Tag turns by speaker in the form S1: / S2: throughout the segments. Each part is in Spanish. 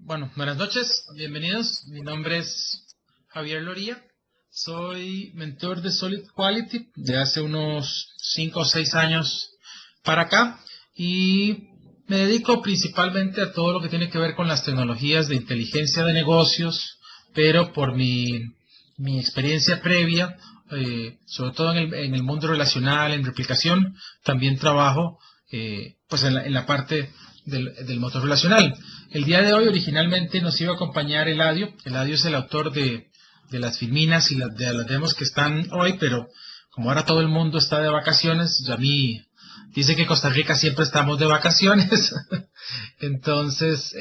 S1: Bueno, buenas noches, bienvenidos. Mi nombre es Javier Loría. Soy mentor de Solid Quality de hace unos 5 o 6 años para acá y me dedico principalmente a todo lo que tiene que ver con las tecnologías de inteligencia de negocios, pero por mi experiencia previa, sobre todo en el mundo relacional, en replicación, también trabajo pues en la parte del motor relacional. El día de hoy originalmente nos iba a acompañar Eladio. Eladio es el autor de las filminas y de las demos que están hoy, pero como ahora todo el mundo está de vacaciones, a mí dice que Costa Rica siempre estamos de vacaciones, entonces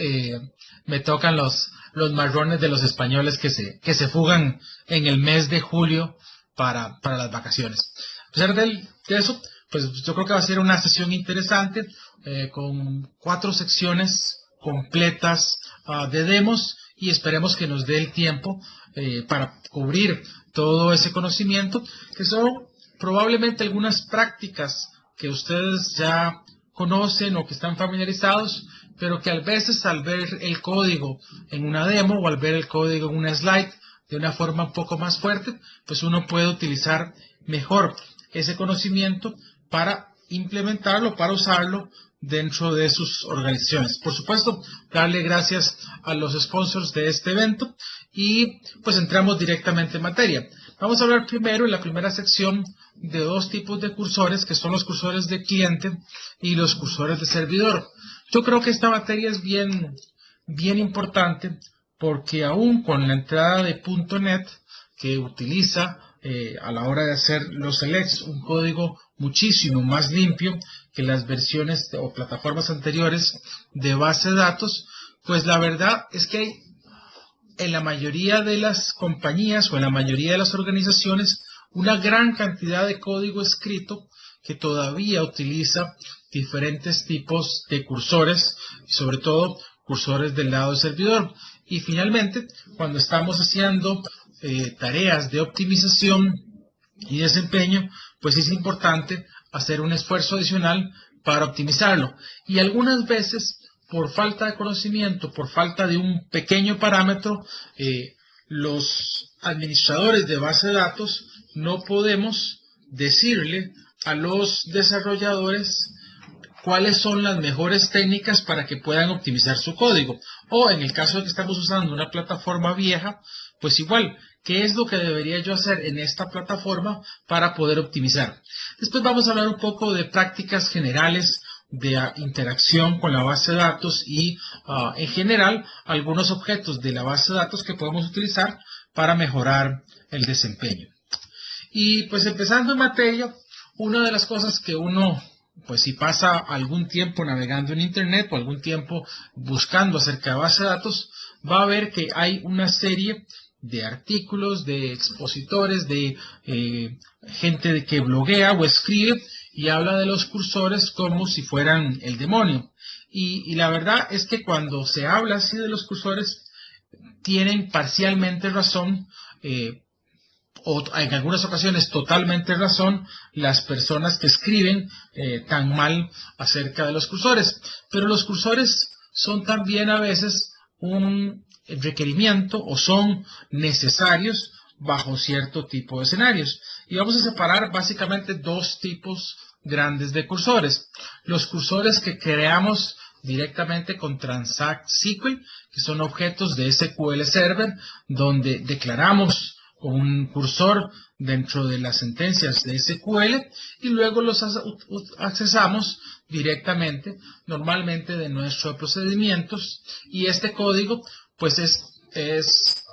S1: me tocan los marrones de los españoles que se fugan en el mes de julio para las vacaciones. A pesar de eso, pues yo creo que va a ser una sesión interesante con 4 secciones completas de demos y esperemos que nos dé el tiempo para cubrir todo ese conocimiento, que son probablemente algunas prácticas que ustedes ya conocen o que están familiarizados, pero que a veces al ver el código en una demo o al ver el código en una slide de una forma un poco más fuerte, pues uno puede utilizar mejor ese conocimiento para implementarlo, para usarlo dentro de sus organizaciones. Por supuesto, darle gracias a los sponsors de este evento y pues entramos directamente en materia. Vamos a hablar primero en la primera sección de 2 tipos de cursores, que son los cursores de cliente y los cursores de servidor. Yo creo que esta materia es bien importante porque aún con la entrada de .NET, que utiliza a la hora de hacer los selects un código muchísimo más limpio que las versiones o plataformas anteriores de base de datos, pues la verdad es que hay en la mayoría de las compañías o en la mayoría de las organizaciones una gran cantidad de código escrito que todavía utiliza diferentes tipos de cursores, sobre todo cursores del lado del servidor. Y finalmente, cuando estamos haciendo tareas de optimización y desempeño, pues es importante hacer un esfuerzo adicional para optimizarlo. Y algunas veces, por falta de conocimiento, por falta de un pequeño parámetro, los administradores de base de datos no podemos decirle a los desarrolladores cuáles son las mejores técnicas para que puedan optimizar su código. O en el caso de que estamos usando una plataforma vieja, pues igual, ¿qué es lo que debería yo hacer en esta plataforma para poder optimizar? Después vamos a hablar un poco de prácticas generales de interacción con la base de datos y en general algunos objetos de la base de datos que podemos utilizar para mejorar el desempeño. Y pues empezando en materia, una de las cosas que uno, pues si pasa algún tiempo navegando en Internet o algún tiempo buscando acerca de base de datos, va a ver que hay una serie de artículos, de expositores, de gente que bloguea o escribe y habla de los cursores como si fueran el demonio. Y la verdad es que cuando se habla así de los cursores, tienen parcialmente razón, o en algunas ocasiones totalmente razón, las personas que escriben tan mal acerca de los cursores. Pero los cursores son también a veces un requerimiento o son necesarios bajo cierto tipo de escenarios. Y vamos a separar básicamente 2 tipos grandes de cursores. Los cursores que creamos directamente con Transact SQL, que son objetos de SQL Server, donde declaramos un cursor dentro de las sentencias de SQL y luego los accesamos directamente, normalmente de nuestros procedimientos, y este código pues es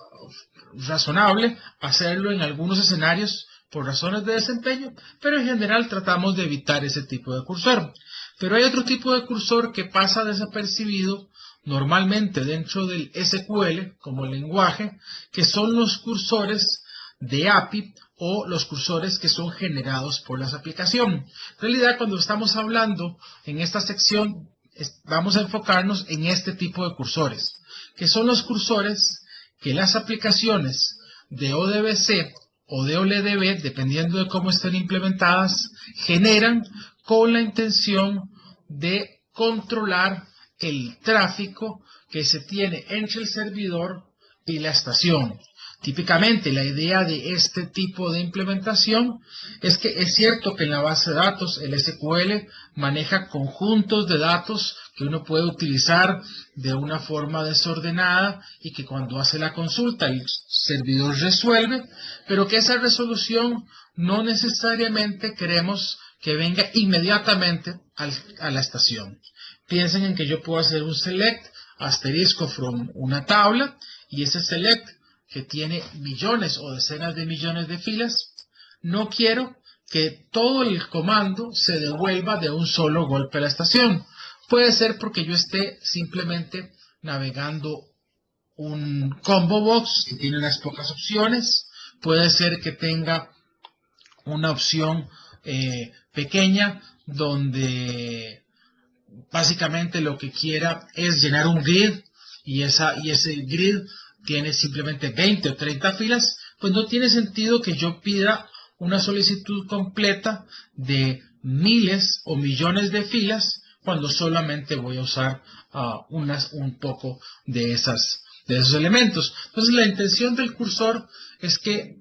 S1: razonable hacerlo en algunos escenarios por razones de desempeño, pero en general tratamos de evitar ese tipo de cursor. Pero hay otro tipo de cursor que pasa desapercibido normalmente dentro del SQL como lenguaje, que son los cursores de API o los cursores que son generados por las aplicaciones. En realidad, cuando estamos hablando en esta sección, vamos a enfocarnos en este tipo de cursores, que son los cursores que las aplicaciones de ODBC o de OLEDB, dependiendo de cómo estén implementadas, generan con la intención de controlar el tráfico que se tiene entre el servidor y la estación. Típicamente la idea de este tipo de implementación es que es cierto que en la base de datos el SQL maneja conjuntos de datos que uno puede utilizar de una forma desordenada y que cuando hace la consulta el servidor resuelve, pero que esa resolución no necesariamente queremos que venga inmediatamente a la estación. Piensen en que yo puedo hacer un select asterisco from una tabla y ese select que tiene millones o decenas de millones de filas, no quiero que todo el comando se devuelva de un solo golpe a la estación. Puede ser porque yo esté simplemente navegando un combo box que tiene unas pocas opciones. Puede ser que tenga una opción pequeña donde básicamente lo que quiera es llenar un grid y ese grid tiene simplemente 20 o 30 filas, pues no tiene sentido que yo pida una solicitud completa de miles o millones de filas cuando solamente voy a usar un poco de esos elementos. Entonces la intención del cursor es que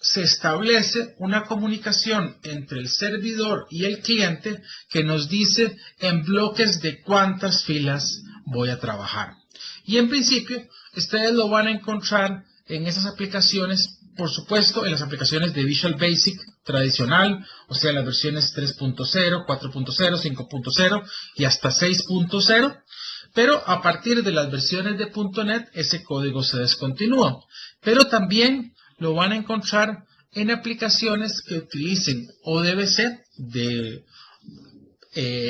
S1: se establece una comunicación entre el servidor y el cliente que nos dice en bloques de cuántas filas voy a trabajar. Y en principio, ustedes lo van a encontrar en esas aplicaciones, por supuesto, en las aplicaciones de Visual Basic tradicional, o sea, las versiones 3.0, 4.0, 5.0 y hasta 6.0. Pero a partir de las versiones de .NET, ese código se descontinúa. Pero también lo van a encontrar en aplicaciones que utilicen ODBC de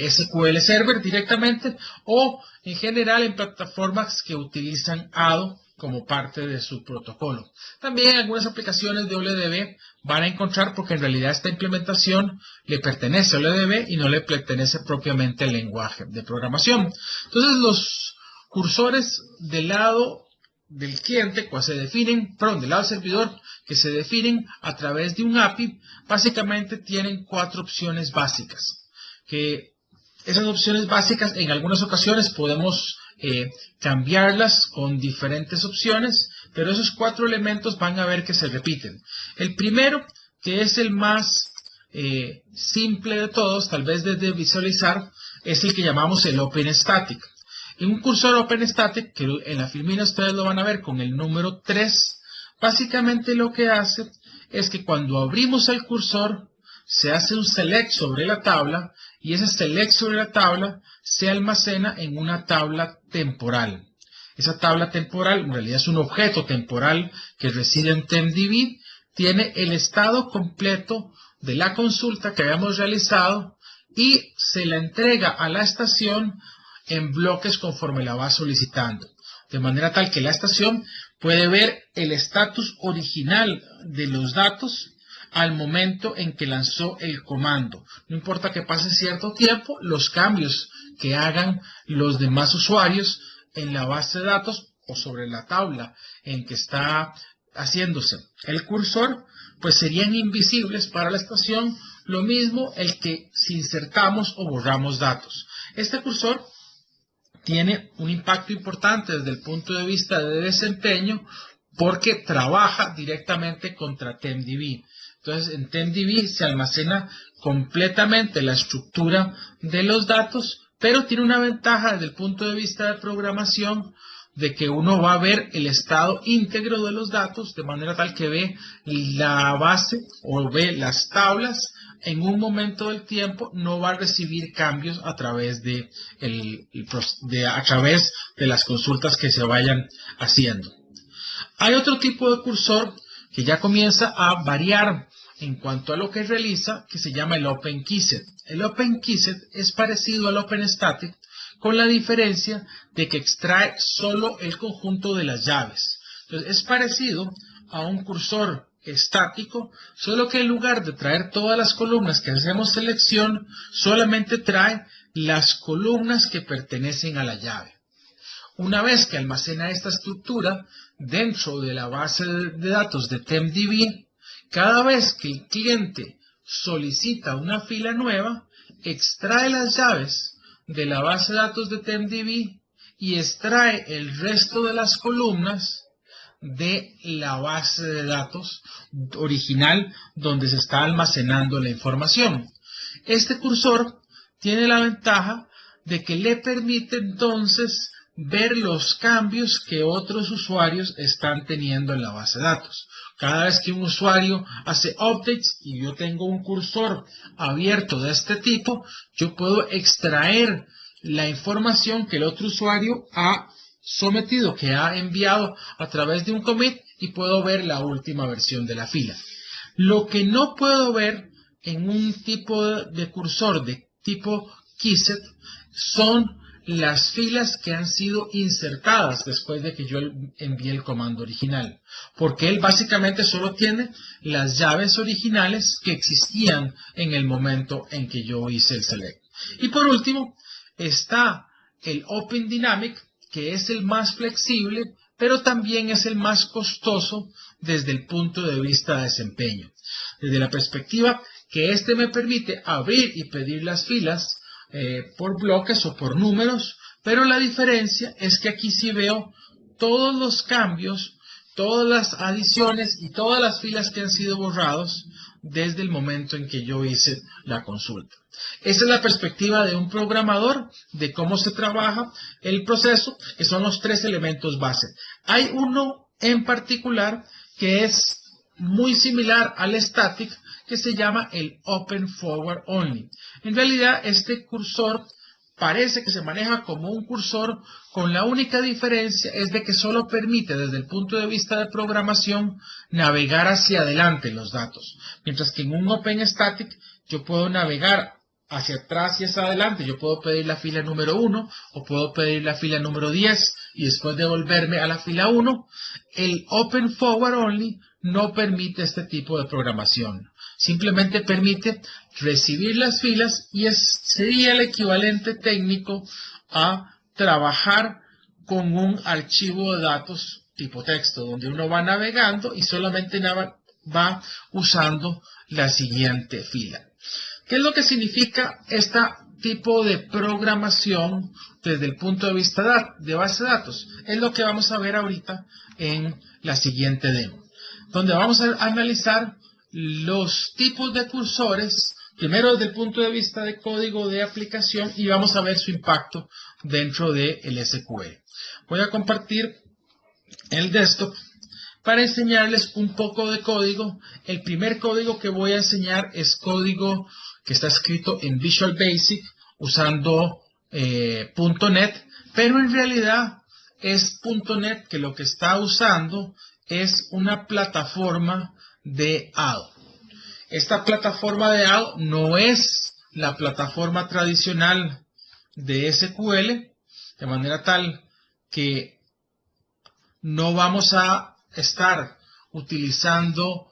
S1: SQL Server directamente o en general en plataformas que utilizan ADO como parte de su protocolo. También algunas aplicaciones de OLDB van a encontrar porque en realidad esta implementación le pertenece a OLDB y no le pertenece propiamente al lenguaje de programación. Entonces los cursores del lado del cliente, pues del lado del servidor, que se definen a través de un API, básicamente tienen 4 opciones básicas. Que esas opciones básicas en algunas ocasiones podemos cambiarlas con diferentes opciones, pero esos 4 elementos van a ver que se repiten. El primero, que es el más simple de todos, tal vez desde visualizar, es el que llamamos el OpenStatic. En un cursor OpenStatic, que en la filmina ustedes lo van a ver con el número 3, básicamente lo que hace es que cuando abrimos el cursor, se hace un select sobre la tabla y ese select sobre la tabla se almacena en una tabla temporal. Esa tabla temporal en realidad es un objeto temporal que reside en TempDB, tiene el estado completo de la consulta que habíamos realizado y se la entrega a la estación en bloques conforme la va solicitando. De manera tal que la estación puede ver el estatus original de los datos al momento en que lanzó el comando. No importa que pase cierto tiempo, los cambios que hagan los demás usuarios en la base de datos o sobre la tabla en que está haciéndose el cursor, pues serían invisibles para la estación, lo mismo el que si insertamos o borramos datos. Este cursor tiene un impacto importante desde el punto de vista de desempeño porque trabaja directamente contra TempDB. Entonces, en TempDB se almacena completamente la estructura de los datos, pero tiene una ventaja desde el punto de vista de programación de que uno va a ver el estado íntegro de los datos, de manera tal que ve la base o ve las tablas en un momento del tiempo, no va a recibir cambios a través de las consultas que se vayan haciendo. Hay otro tipo de cursor que ya comienza a variar en cuanto a lo que realiza, que se llama el OpenKeySet. El OpenKeySet es parecido al OpenStatic, con la diferencia de que extrae solo el conjunto de las llaves. Entonces, es parecido a un cursor estático, solo que en lugar de traer todas las columnas que hacemos selección, solamente trae las columnas que pertenecen a la llave. Una vez que almacena esta estructura dentro de la base de datos de TempDB, cada vez que el cliente solicita una fila nueva, extrae las llaves de la base de datos de TempDB y extrae el resto de las columnas de la base de datos original donde se está almacenando la información. Este cursor tiene la ventaja de que le permite entonces ver los cambios que otros usuarios están teniendo en la base de datos. Cada vez que un usuario hace updates y yo tengo un cursor abierto de este tipo, yo puedo extraer la información que el otro usuario ha sometido, que ha enviado a través de un commit, y puedo ver la última versión de la fila. Lo que no puedo ver en un tipo de cursor de tipo keyset son las filas que han sido insertadas después de que yo envié el comando original, porque él básicamente solo tiene las llaves originales que existían en el momento en que yo hice el select. Y por último está el Open Dynamic, que es el más flexible, pero también es el más costoso desde el punto de vista de desempeño. Desde la perspectiva que este me permite abrir y pedir las filas por bloques o por números, pero la diferencia es que aquí sí veo todos los cambios, todas las adiciones y todas las filas que han sido borrados desde el momento en que yo hice la consulta. Esa es la perspectiva de un programador de cómo se trabaja el proceso, que son los tres elementos base. Hay uno en particular que es muy similar al static, que se llama el Open Forward Only. En realidad, este cursor parece que se maneja como un cursor, con la única diferencia es de que solo permite, desde el punto de vista de programación, navegar hacia adelante los datos. Mientras que en un Open Static yo puedo navegar hacia atrás y hacia adelante. Yo puedo pedir la fila número 1 o puedo pedir la fila número 10 y después devolverme a la fila 1. El Open Forward Only no permite este tipo de programación. Simplemente permite recibir las filas y sería el equivalente técnico a trabajar con un archivo de datos tipo texto, donde uno va navegando y solamente va usando la siguiente fila. ¿Qué es lo que significa este tipo de programación desde el punto de vista de base de datos? Es lo que vamos a ver ahorita en la siguiente demo, donde vamos a analizar los tipos de cursores, primero desde el punto de vista de código de aplicación, y vamos a ver su impacto dentro del SQL. Voy a compartir el desktop para enseñarles un poco de código. El primer código que voy a enseñar es código que está escrito en Visual Basic usando .NET, pero en realidad es .NET que lo que está usando es una plataforma de ADO. Esta plataforma de ADO no es la plataforma tradicional de SQL, de manera tal que no vamos a estar utilizando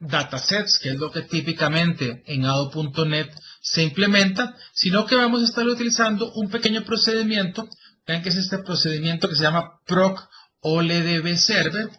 S1: datasets, que es lo que típicamente en ADO.NET se implementa, sino que vamos a estar utilizando un pequeño procedimiento. Vean que es este procedimiento que se llama proc OLDB server,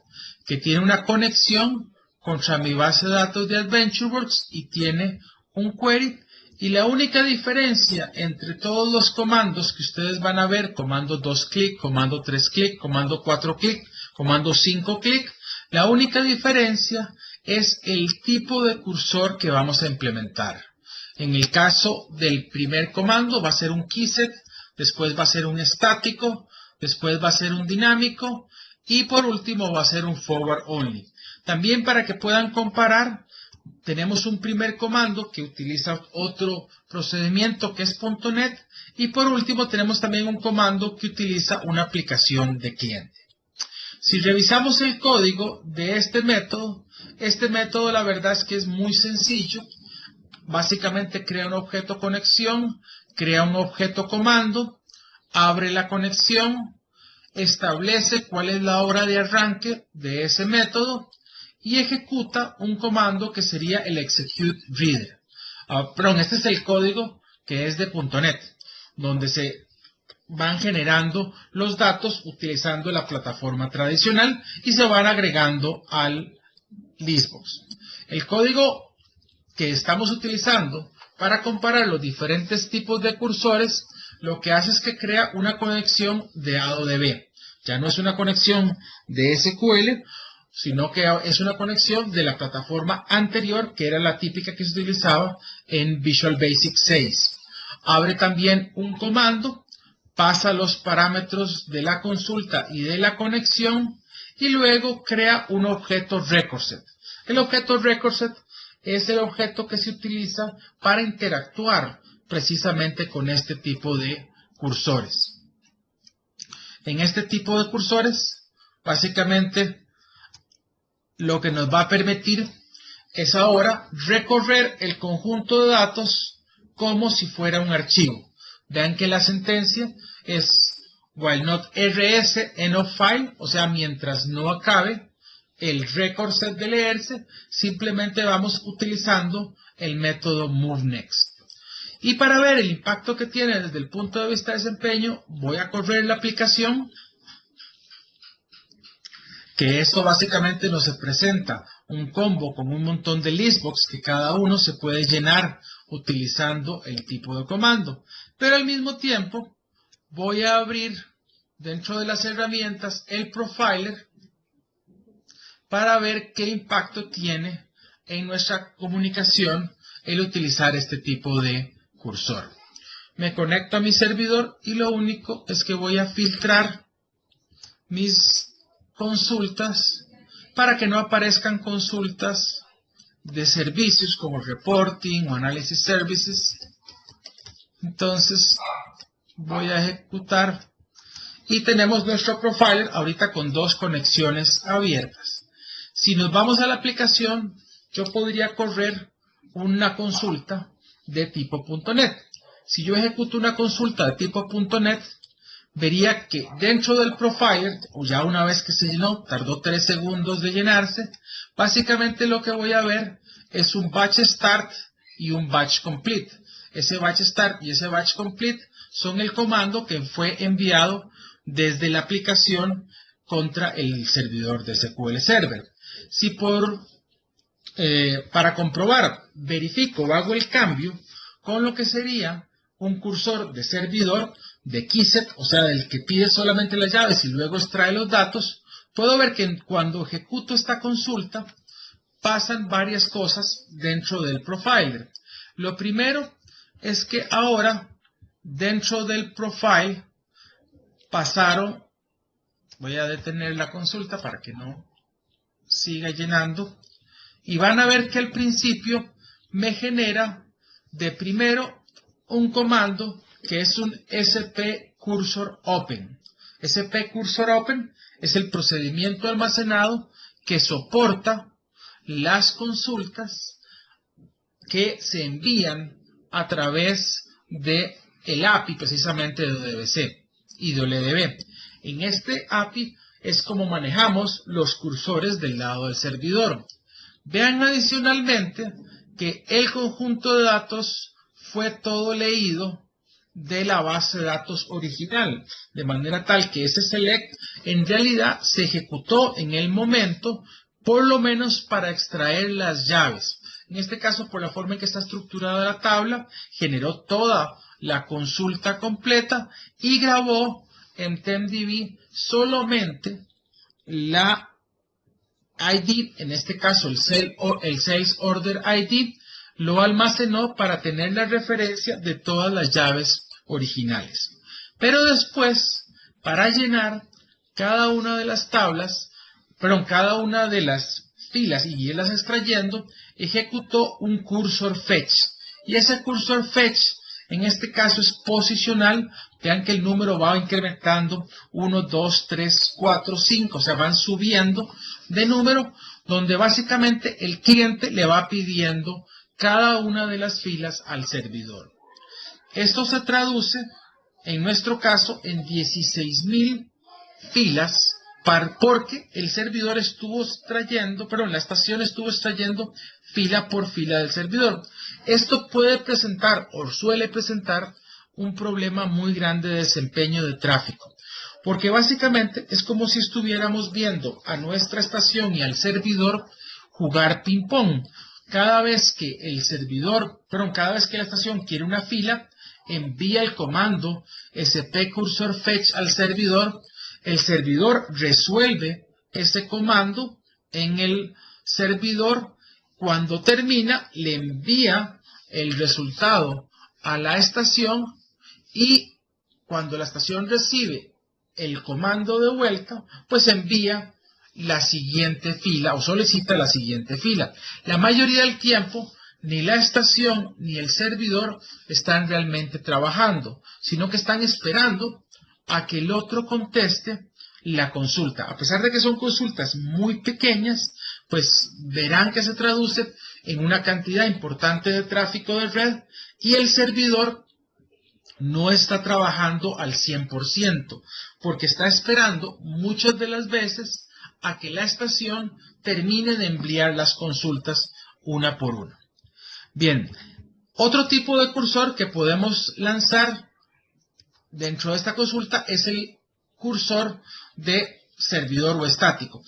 S1: que tiene una conexión contra mi base de datos de AdventureWorks y tiene un query. Y la única diferencia entre todos los comandos que ustedes van a ver, comando 2 clic, comando 3 clic, comando 4 clic, comando 5 clic, la única diferencia es el tipo de cursor que vamos a implementar. En el caso del primer comando va a ser un keyset, después va a ser un estático, después va a ser un dinámico y por último va a ser un forward only. También para que puedan comparar, tenemos un primer comando que utiliza otro procedimiento que es .NET y por último tenemos también un comando que utiliza una aplicación de cliente. Si revisamos el código de este método la verdad es que es muy sencillo. Básicamente crea un objeto conexión, crea un objeto comando, abre la conexión, establece cuál es la hora de arranque de ese método y ejecuta un comando que sería el execute reader. Perdón, este es el código que es de .NET, donde se van generando los datos utilizando la plataforma tradicional y se van agregando al listbox. El código que estamos utilizando para comparar los diferentes tipos de cursores lo que hace es que crea una conexión de A o de B. Ya no es una conexión de SQL, sino que es una conexión de la plataforma anterior, que era la típica que se utilizaba en Visual Basic 6. Abre también un comando, pasa los parámetros de la consulta y de la conexión, y luego crea un objeto recordset. El objeto recordset es el objeto que se utiliza para interactuar precisamente con este tipo de cursores. En este tipo de cursores, básicamente, lo que nos va a permitir es ahora recorrer el conjunto de datos como si fuera un archivo. Vean que la sentencia es while not rs end of file, o sea, mientras no acabe el record set de leerse, simplemente vamos utilizando el método moveNext. Y para ver el impacto que tiene desde el punto de vista de desempeño, voy a correr la aplicación, que esto básicamente nos presenta un combo con un montón de listbox que cada uno se puede llenar utilizando el tipo de comando. Pero al mismo tiempo voy a abrir dentro de las herramientas el profiler para ver qué impacto tiene en nuestra comunicación el utilizar este tipo de cursor. Me conecto a mi servidor y lo único es que voy a filtrar mis consultas para que no aparezcan consultas de servicios como reporting o análisis services. Entonces voy a ejecutar y tenemos nuestro profiler ahorita con dos conexiones abiertas. Si nos vamos a la aplicación, yo podría correr una consulta de tipo .NET. Si yo ejecuto una consulta de tipo .NET, vería que dentro del profiler, o ya una vez que se llenó, tardó 3 segundos de llenarse, básicamente lo que voy a ver es un batch start y un batch complete. Ese batch start y ese batch complete son el comando que fue enviado desde la aplicación contra el servidor de SQL Server. Si para comprobar verifico o hago el cambio con lo que sería un cursor de servidor de keyset, o sea, del que pide solamente las llaves y luego extrae los datos, puedo ver que cuando ejecuto esta consulta pasan varias cosas dentro del profiler. Lo primero es que ahora dentro del profile pasaron, voy a detener la consulta para que no siga llenando, y van a ver que al principio me genera de primero un comando que es un SP Cursor Open. SP Cursor Open es el procedimiento almacenado que soporta las consultas que se envían a través de el API precisamente de ODBC y de OLDB. En este API es como manejamos los cursores del lado del servidor. Vean adicionalmente que el conjunto de datos fue todo leído de la base de datos original, de manera tal que ese select en realidad se ejecutó en el momento, por lo menos para extraer las llaves. En este caso, por la forma en que está estructurada la tabla, generó toda la consulta completa y grabó en TempDB solamente la ID, en este caso el Sales Order ID, lo almacenó para tener la referencia de todas las llaves originales. Pero después, para llenar cada una de las tablas, cada una de las filas y irlas extrayendo, ejecutó un cursor fetch. Y ese cursor fetch, en este caso es posicional. Vean que el número va incrementando 1, 2, 3, 4, 5, o sea, van subiendo de número, donde básicamente el cliente le va pidiendo cada una de las filas al servidor. Esto se traduce, en nuestro caso, en 16.000 filas, porque el servidor estuvo extrayendo, la estación estuvo extrayendo fila por fila del servidor. Esto puede presentar, o suele presentar, un problema muy grande de desempeño de tráfico, porque básicamente es como si estuviéramos viendo a nuestra estación y al servidor jugar ping-pong. Cada vez que el servidor, cada vez que la estación quiere una fila, envía el comando sp cursor fetch al servidor, el servidor resuelve ese comando en el servidor, cuando termina le envía el resultado a la estación y cuando la estación recibe el comando de vuelta, pues envía la siguiente fila o solicita la siguiente fila. La mayoría del tiempo ni la estación ni el servidor están realmente trabajando, sino que están esperando a que el otro conteste la consulta. A pesar de que son consultas muy pequeñas, pues verán que se traduce en una cantidad importante de tráfico de red y el servidor no está trabajando al 100%, porque está esperando muchas de las veces a que la estación termine de enviar las consultas una por una. Bien, otro tipo de cursor que podemos lanzar dentro de esta consulta es el cursor de servidor o estático.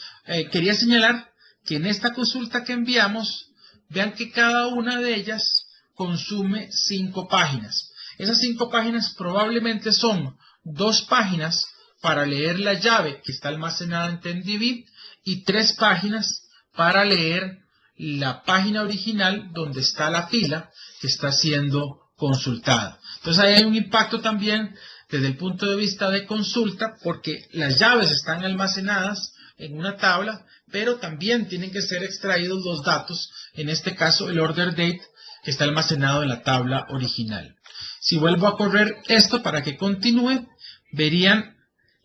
S1: Quería señalar que en esta consulta que enviamos, vean que cada una de ellas consume 5 páginas. Esas 5 páginas probablemente son 2 páginas para leer la llave que está almacenada en TenDB y 3 páginas para leer la página original donde está la fila que está siendo consultada. Entonces ahí hay un impacto también desde el punto de vista de consulta, porque las llaves están almacenadas en una tabla, pero también tienen que ser extraídos los datos, en este caso el order date, que está almacenado en la tabla original. Si vuelvo a correr esto para que continúe, verían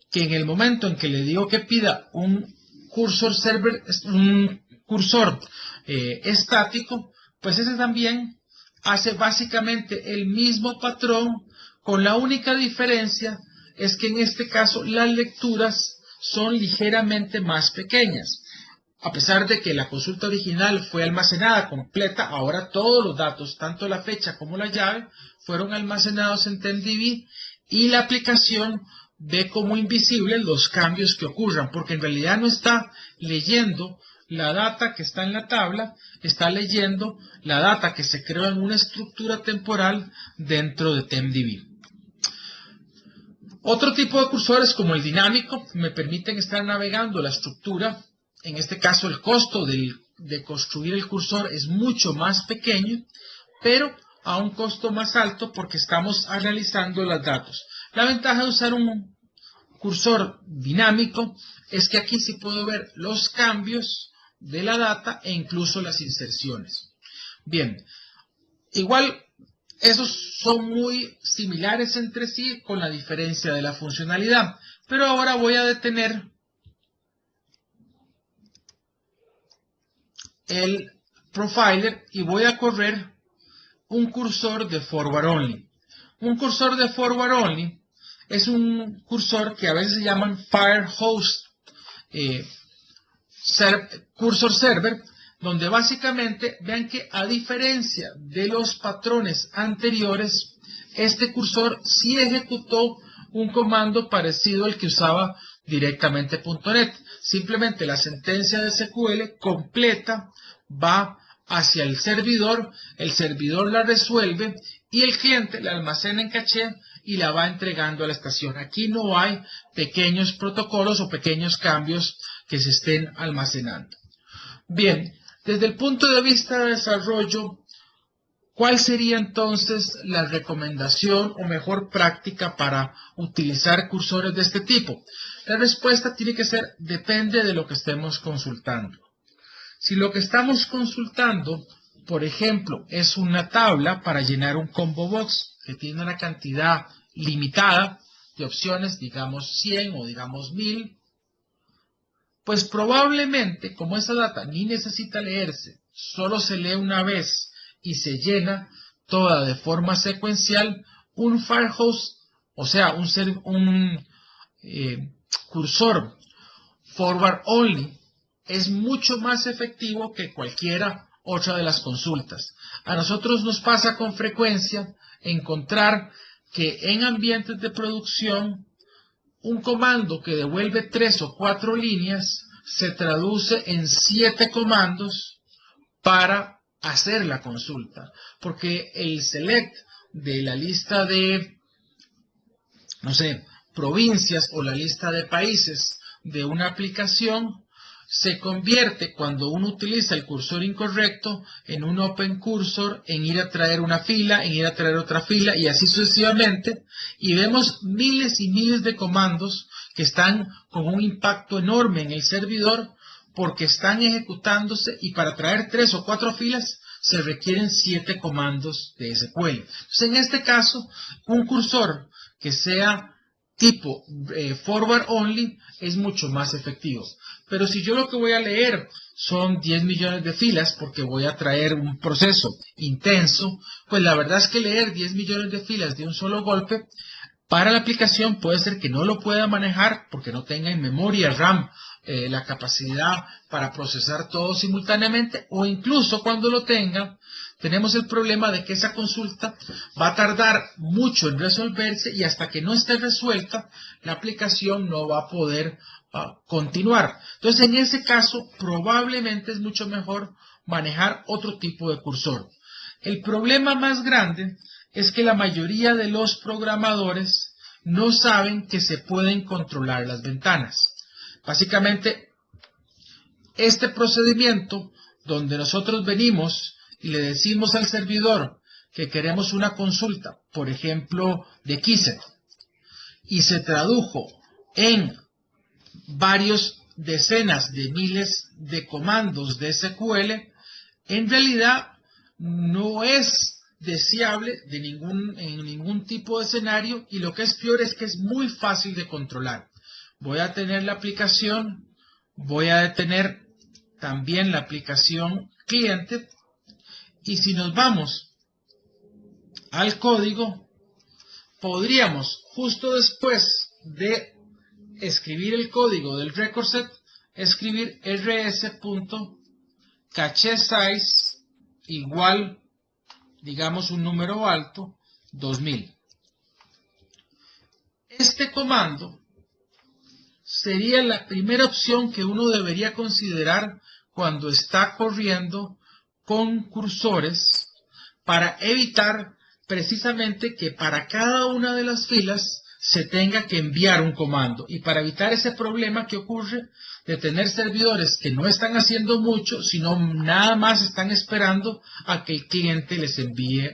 S1: que en el momento en que le digo que pida un cursor estático, pues ese también hace básicamente el mismo patrón, con la única diferencia es que en este caso las lecturas son ligeramente más pequeñas. A pesar de que la consulta original fue almacenada completa, ahora todos los datos, tanto la fecha como la llave, fueron almacenados en TenDB y la aplicación ve como invisibles los cambios que ocurran, porque en realidad no está leyendo la data que está en la tabla, está leyendo la data que se creó en una estructura temporal dentro de TenDB. Otro tipo de cursores, como el dinámico, me permiten estar navegando la estructura. En este caso, el costo de construir el cursor es mucho más pequeño, pero a un costo más alto porque estamos analizando los datos. La ventaja de usar un cursor dinámico es que aquí sí puedo ver los cambios de la data e incluso las inserciones. Bien, igual esos son muy similares entre sí con la diferencia de la funcionalidad, pero ahora voy a detener el profiler y voy a correr un cursor de forward only. Un cursor de forward only es un cursor que a veces se llaman Firehose cursor server, donde básicamente vean que a diferencia de los patrones anteriores, este cursor sí ejecutó un comando parecido al que usaba directamente .NET. Simplemente la sentencia de SQL completa va hacia el servidor la resuelve y el cliente la almacena en caché y la va entregando a la estación. Aquí no hay pequeños protocolos o pequeños cambios que se estén almacenando. Bien, desde el punto de vista de desarrollo, ¿cuál sería entonces la recomendación o mejor práctica para utilizar cursores de este tipo? La respuesta tiene que ser, depende de lo que estemos consultando. Si lo que estamos consultando, por ejemplo, es una tabla para llenar un combo box que tiene una cantidad limitada de opciones, digamos 100 o digamos 1000, pues probablemente, como esa data ni necesita leerse, solo se lee una vez y se llena toda de forma secuencial, un Firehose, o sea, un cursor forward only, es mucho más efectivo que cualquiera otra de las consultas. A nosotros nos pasa con frecuencia encontrar que en ambientes de producción un comando que devuelve 3 o 4 líneas se traduce en 7 comandos para hacer la consulta, porque el select de la lista de, no sé, provincias o la lista de países de una aplicación, se convierte, cuando uno utiliza el cursor incorrecto, en un open cursor, en ir a traer una fila, en ir a traer otra fila y así sucesivamente. Y vemos miles y miles de comandos que están con un impacto enorme en el servidor porque están ejecutándose, y para traer 3 o 4 filas se requieren 7 comandos de SQL. Entonces, en este caso, un cursor que sea tipo forward only es mucho más efectivo. Pero si yo lo que voy a leer son 10 millones de filas porque voy a traer un proceso intenso, pues la verdad es que leer 10 millones de filas de un solo golpe para la aplicación puede ser que no lo pueda manejar porque no tenga en memoria RAM la capacidad para procesar todo simultáneamente, o incluso cuando lo tenga, tenemos el problema de que esa consulta va a tardar mucho en resolverse y hasta que no esté resuelta, la aplicación no va a poder continuar. Entonces, en ese caso, probablemente es mucho mejor manejar otro tipo de cursor. El problema más grande es que la mayoría de los programadores no saben que se pueden controlar las ventanas. Básicamente, este procedimiento donde nosotros venimos y le decimos al servidor que queremos una consulta, por ejemplo, de Qiset, y se tradujo en varios decenas de miles de comandos de SQL, en realidad no es deseable en ningún tipo de escenario, y lo que es peor es que es muy fácil de controlar. Voy a tener la aplicación, voy a tener también la aplicación cliente, y si nos vamos al código, podríamos justo después de escribir el código del record set, escribir rs.cachesize igual, digamos, un número alto, 2000. Este comando sería la primera opción que uno debería considerar cuando está corriendo con cursores, para evitar precisamente que para cada una de las filas se tenga que enviar un comando, y para evitar ese problema que ocurre de tener servidores que no están haciendo mucho, sino nada más están esperando a que el cliente les envíe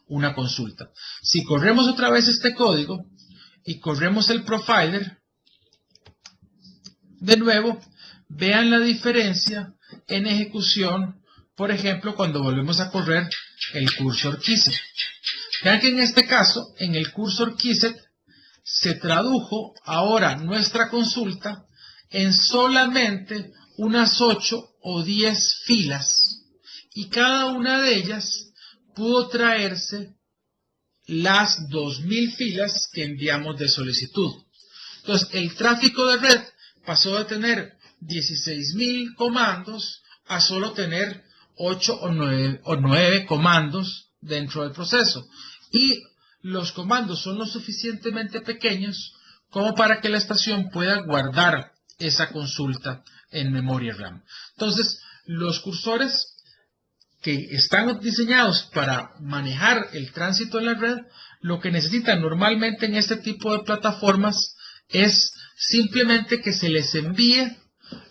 S1: una consulta. Si corremos otra vez este código y corremos el profiler, de nuevo, vean la diferencia en ejecución, por ejemplo, cuando volvemos a correr el cursor Qiset. Vean que en este caso, en el cursor Qiset, se tradujo ahora nuestra consulta en solamente unas 8 o 10 filas, y cada una de ellas pudo traerse las 2000 filas que enviamos de solicitud. Entonces, el tráfico de red pasó de tener 16.000 comandos a solo tener 8 o 9 comandos dentro del proceso. Y los comandos son lo suficientemente pequeños como para que la estación pueda guardar esa consulta en memoria RAM. Entonces, los cursores que están diseñados para manejar el tránsito en la red, lo que necesitan normalmente en este tipo de plataformas es simplemente que se les envíe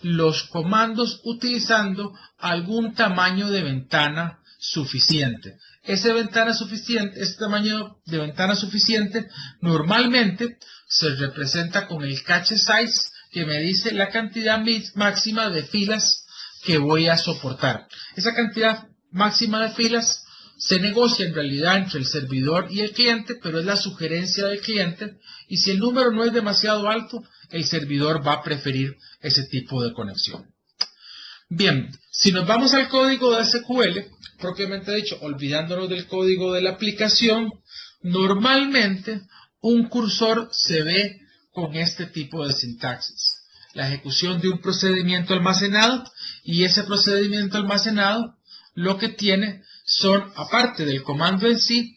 S1: los comandos utilizando algún tamaño de ventana suficiente. Ese tamaño de ventana suficiente normalmente se representa con el cache size, que me dice la cantidad máxima de filas que voy a soportar. Esa cantidad máxima de filas se negocia en realidad entre el servidor y el cliente, pero es la sugerencia del cliente, y si el número no es demasiado alto, el servidor va a preferir ese tipo de conexión. Bien, si nos vamos al código de SQL, propiamente dicho, olvidándonos del código de la aplicación, normalmente un cursor se ve con este tipo de sintaxis: la ejecución de un procedimiento almacenado, y ese procedimiento almacenado lo que tiene son, aparte del comando en sí,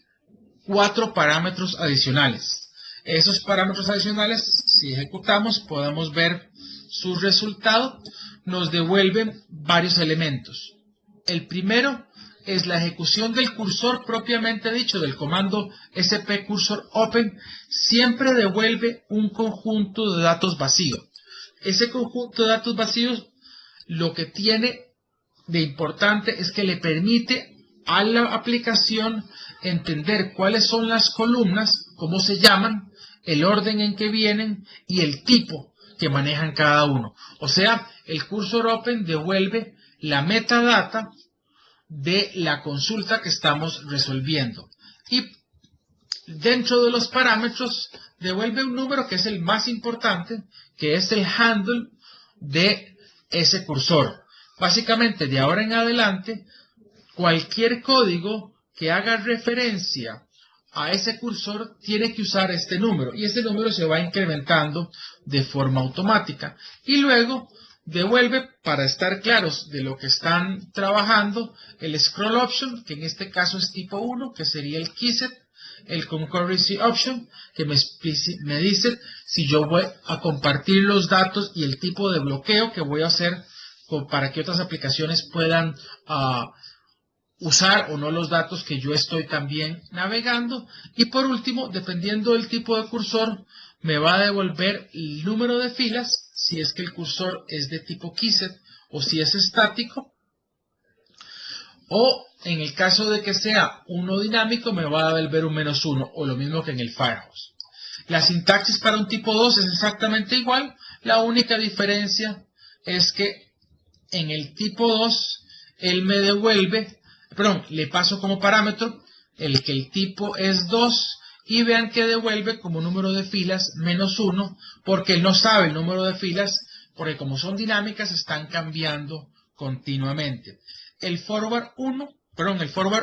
S1: 4 parámetros adicionales. Esos parámetros adicionales, si ejecutamos, podemos ver su resultado. Nos devuelven varios elementos. El primero es la ejecución del cursor propiamente dicho, del comando sp cursor open, siempre devuelve un conjunto de datos vacíos. Ese conjunto de datos vacíos lo que tiene de importante es que le permite a la aplicación entender cuáles son las columnas, cómo se llaman, el orden en que vienen y el tipo que manejan cada uno. O sea, el cursor open devuelve la metadata de la consulta que estamos resolviendo. Y dentro de los parámetros devuelve un número que es el más importante, que es el handle de ese cursor. Básicamente, de ahora en adelante, cualquier código que haga referencia a ese cursor tiene que usar este número, y este número se va incrementando de forma automática. Y luego devuelve, para estar claros de lo que están trabajando, el scroll option, que en este caso es tipo 1, que sería el keyset, el concurrency option, que me dice si yo voy a compartir los datos y el tipo de bloqueo que voy a hacer para que otras aplicaciones puedan usar o no los datos que yo estoy también navegando. Y por último, dependiendo del tipo de cursor, me va a devolver el número de filas, si es que el cursor es de tipo keyset o si es estático. O en el caso de que sea uno dinámico, me va a devolver un -1, o lo mismo que en el Firehouse. La sintaxis para un tipo 2 es exactamente igual. La única diferencia es que en el tipo 2, él me devuelve, le paso como parámetro que el tipo es 2, y vean que devuelve como número de filas -1, porque él no sabe el número de filas, porque como son dinámicas están cambiando continuamente. El forward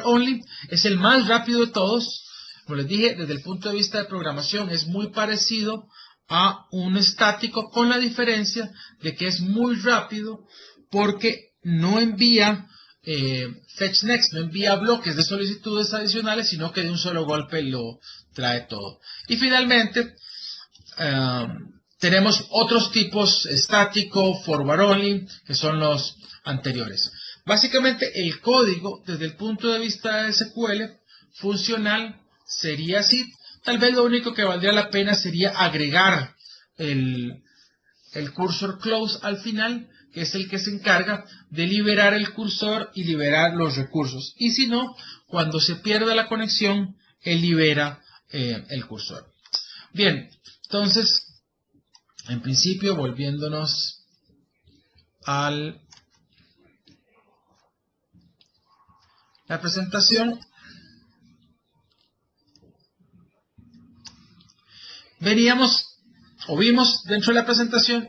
S1: only es el más rápido de todos. Como les dije, desde el punto de vista de programación es muy parecido a un estático, con la diferencia de que es muy rápido porque no envía fetch next, no envía bloques de solicitudes adicionales, sino que de un solo golpe lo trae todo. Y finalmente tenemos otros tipos: estático, forward only, que son los anteriores. Básicamente el código desde el punto de vista de SQL funcional sería así. Tal vez lo único que valdría la pena sería agregar el cursor close al final, que es el que se encarga de liberar el cursor y liberar los recursos. Y si no, cuando se pierda la conexión, él libera el cursor. Bien, entonces, en principio, volviéndonos a la presentación, vimos dentro de la presentación,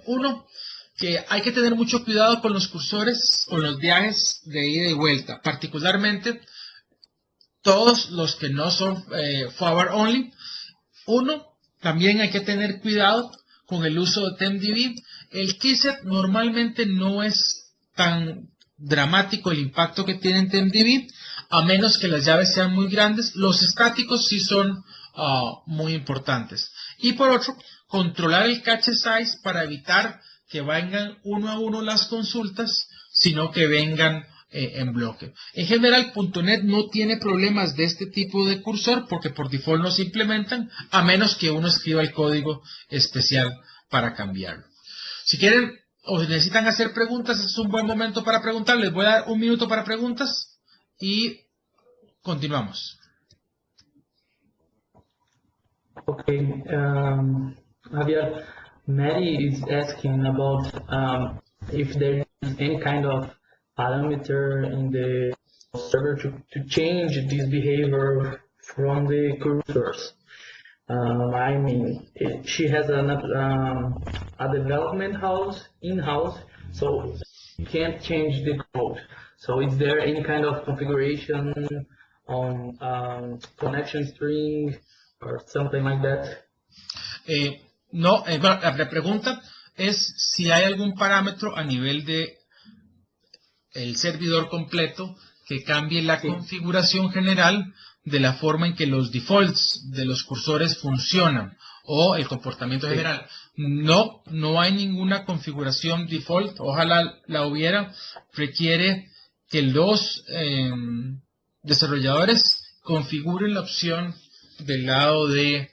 S1: que hay que tener mucho cuidado con los cursores, con los viajes de ida y vuelta, particularmente todos los que no son forward only. También hay que tener cuidado con el uso de TempDB. El keyset normalmente no es tan dramático el impacto que tiene en TempDB, a menos que las llaves sean muy grandes. Los estáticos sí son muy importantes. Y por otro, controlar el cache size para evitar que vengan uno a uno las consultas, sino que vengan en bloque. En general, .NET no tiene problemas de este tipo de cursor porque por default no se implementan, a menos que uno escriba el código especial para cambiarlo. Si quieren o necesitan hacer preguntas, es un buen momento para preguntar. Les voy a dar un minuto para preguntas y continuamos.
S2: Okay, Javier, Mary is asking about if there is any kind of parameter in the server to change this behavior from the cursors. I mean, she has a development house in-house, so you can't change the code. So is there any kind of configuration on connection string or something like that?
S1: No, la pregunta es si hay algún parámetro a nivel de el servidor completo que cambie la configuración general de la forma en que los defaults de los cursores funcionan o el comportamiento general. No hay ninguna configuración default. Ojalá la hubiera. Requiere que los desarrolladores configuren la opción del lado de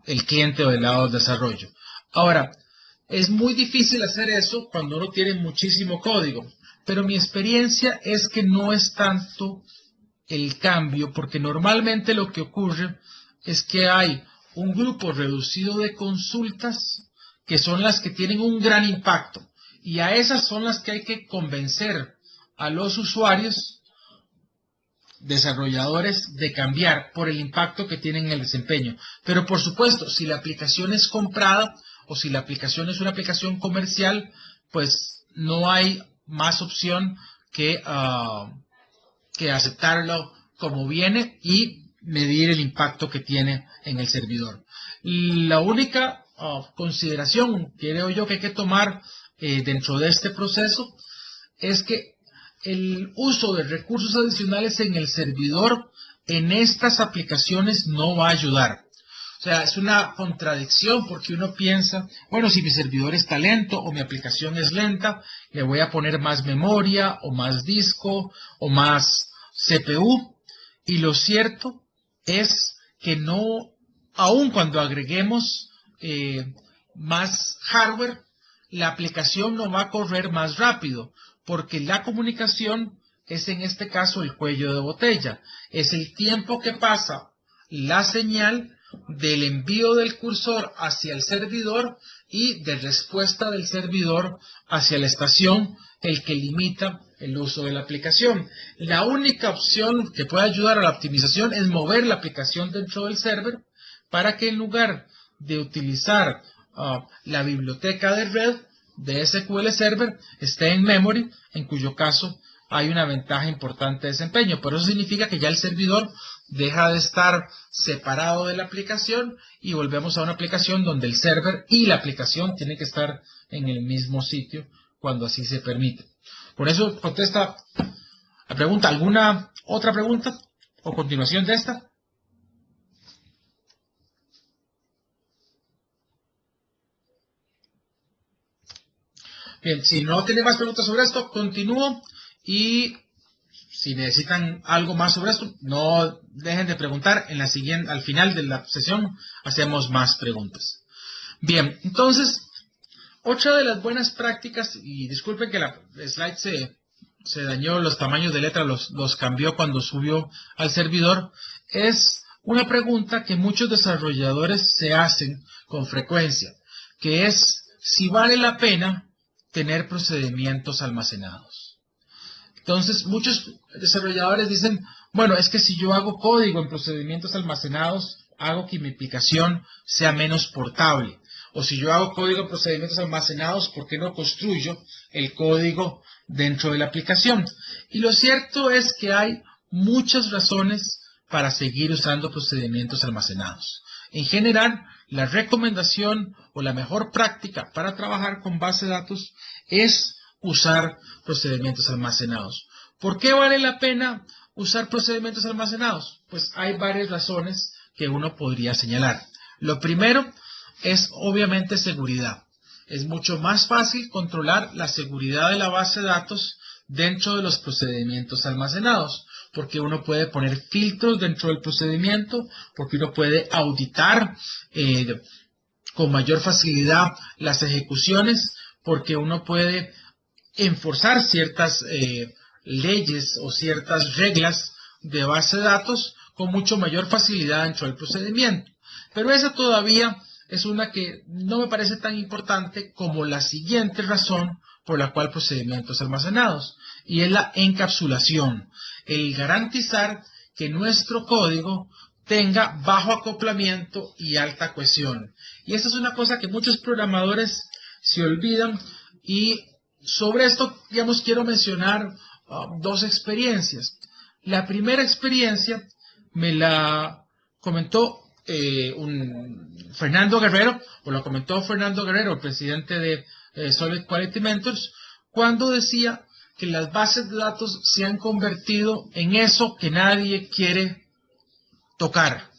S1: el cliente o del lado del desarrollo. Ahora, es muy difícil hacer eso cuando uno tiene muchísimo código, pero mi experiencia es que no es tanto el cambio, porque normalmente lo que ocurre es que hay un grupo reducido de consultas que son las que tienen un gran impacto, y a esas son las que hay que convencer a los usuarios desarrolladores de cambiar por el impacto que tienen en el desempeño. Pero por supuesto, si la aplicación es comprada o si la aplicación es una aplicación comercial, pues no hay más opción que aceptarlo como viene y medir el impacto que tiene en el servidor. La única consideración, creo yo, que hay que tomar dentro de este proceso es que el uso de recursos adicionales en el servidor en estas aplicaciones no va a ayudar. O sea, es una contradicción porque uno piensa, bueno, si mi servidor está lento o mi aplicación es lenta, le voy a poner más memoria o más disco o más CPU. Y lo cierto es que no, aun cuando agreguemos más hardware, la aplicación no va a correr más rápido, porque la comunicación es en este caso el cuello de botella. Es el tiempo que pasa la señal del envío del cursor hacia el servidor y de respuesta del servidor hacia la estación el que limita el uso de la aplicación. La única opción que puede ayudar a la optimización es mover la aplicación dentro del server para que en lugar de utilizar la biblioteca de red de SQL Server esté en memory, en cuyo caso hay una ventaja importante de desempeño. Pero eso significa que ya el servidor deja de estar separado de la aplicación y volvemos a una aplicación donde el server y la aplicación tienen que estar en el mismo sitio cuando así se permite. Por eso contesta la pregunta. ¿Alguna otra pregunta o continuación de esta? Bien, si no tiene más preguntas sobre esto, continúo, y si necesitan algo más sobre esto, no dejen de preguntar. En la siguiente, al final de la sesión hacemos más preguntas. Bien, entonces, otra de las buenas prácticas, y disculpen que la slide se dañó, los tamaños de letra los cambió cuando subió al servidor, es una pregunta que muchos desarrolladores se hacen con frecuencia, que es si vale la pena tener procedimientos almacenados. Entonces, muchos desarrolladores dicen, bueno, es que si yo hago código en procedimientos almacenados, hago que mi aplicación sea menos portable. O si yo hago código en procedimientos almacenados, ¿por qué no construyo el código dentro de la aplicación? Y lo cierto es que hay muchas razones para seguir usando procedimientos almacenados. En general, la recomendación o la mejor práctica para trabajar con base de datos es usar procedimientos almacenados. ¿Por qué vale la pena usar procedimientos almacenados? Pues hay varias razones que uno podría señalar. Lo primero es obviamente seguridad. Es mucho más fácil controlar la seguridad de la base de datos dentro de los procedimientos almacenados, porque uno puede poner filtros dentro del procedimiento, porque uno puede auditar con mayor facilidad las ejecuciones, porque uno puede enforzar ciertas leyes o ciertas reglas de base de datos con mucho mayor facilidad dentro del procedimiento. Pero esa todavía es una que no me parece tan importante como la siguiente razón por la cual procedimientos almacenados, y es la encapsulación, el garantizar que nuestro código tenga bajo acoplamiento y alta cohesión. Y esta es una cosa que muchos programadores se olvidan, y sobre esto, digamos, quiero mencionar dos experiencias. La primera experiencia me la comentó Fernando Guerrero, o lo comentó Fernando Guerrero, el presidente de Solid Quality Mentors, cuando decía que las bases de datos se han convertido en eso que nadie quiere tocar.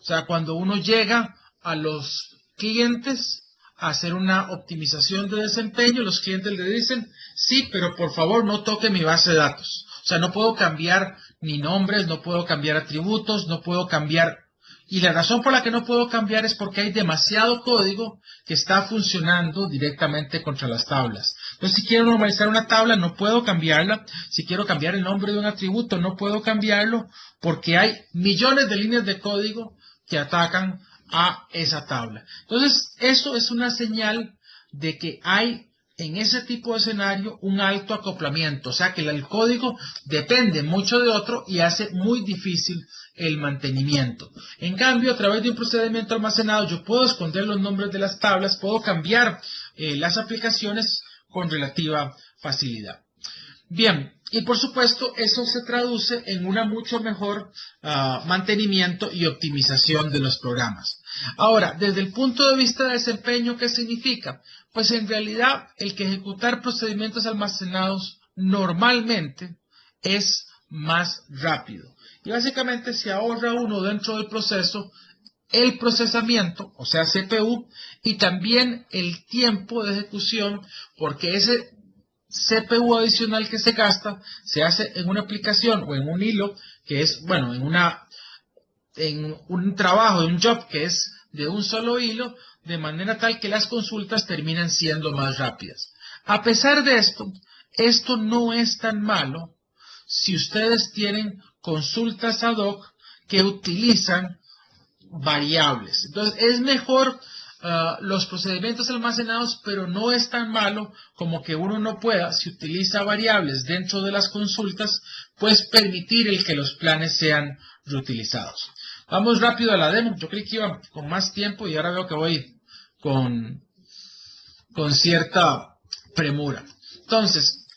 S1: O sea, cuando uno llega a los clientes a hacer una optimización de desempeño, los clientes le dicen, sí, pero por favor no toque mi base de datos. O O sea, no puedo cambiar ni nombres, no puedo cambiar atributos, no puedo cambiar. Y la razón por la que no puedo cambiar es porque hay demasiado código que está funcionando directamente contra las tablas. Entonces, si quiero normalizar una tabla, no puedo cambiarla. Si quiero cambiar el nombre de un atributo, no puedo cambiarlo porque hay millones de líneas de código que atacan a esa tabla. Entonces, eso es una señal de que hay en ese tipo de escenario un alto acoplamiento, o sea que el código depende mucho de otro y hace muy difícil el mantenimiento. En cambio, a través de un procedimiento almacenado yo puedo esconder los nombres de las tablas, puedo cambiar las aplicaciones con relativa facilidad. Bien, y por supuesto eso se traduce en una mucho mejor mantenimiento y optimización de los programas. Ahora, desde el punto de vista de desempeño, ¿qué significa? Pues en realidad el que ejecutar procedimientos almacenados normalmente es más rápido. Y básicamente se ahorra uno dentro del proceso el procesamiento, o sea CPU, y también el tiempo de ejecución, porque ese CPU adicional que se gasta se hace en una aplicación o en un hilo que es, bueno, en un trabajo, en un job que es de un solo hilo, de manera tal que las consultas terminan siendo más rápidas. A pesar de esto no es tan malo si ustedes tienen consultas ad hoc que utilizan variables. Entonces, es mejor los procedimientos almacenados, pero no es tan malo como que uno no pueda, si utiliza variables dentro de las consultas, pues permitir el que los planes sean reutilizados. Vamos rápido a la demo. Yo creí que iba con más tiempo y ahora veo que voy con cierta premura. Entonces,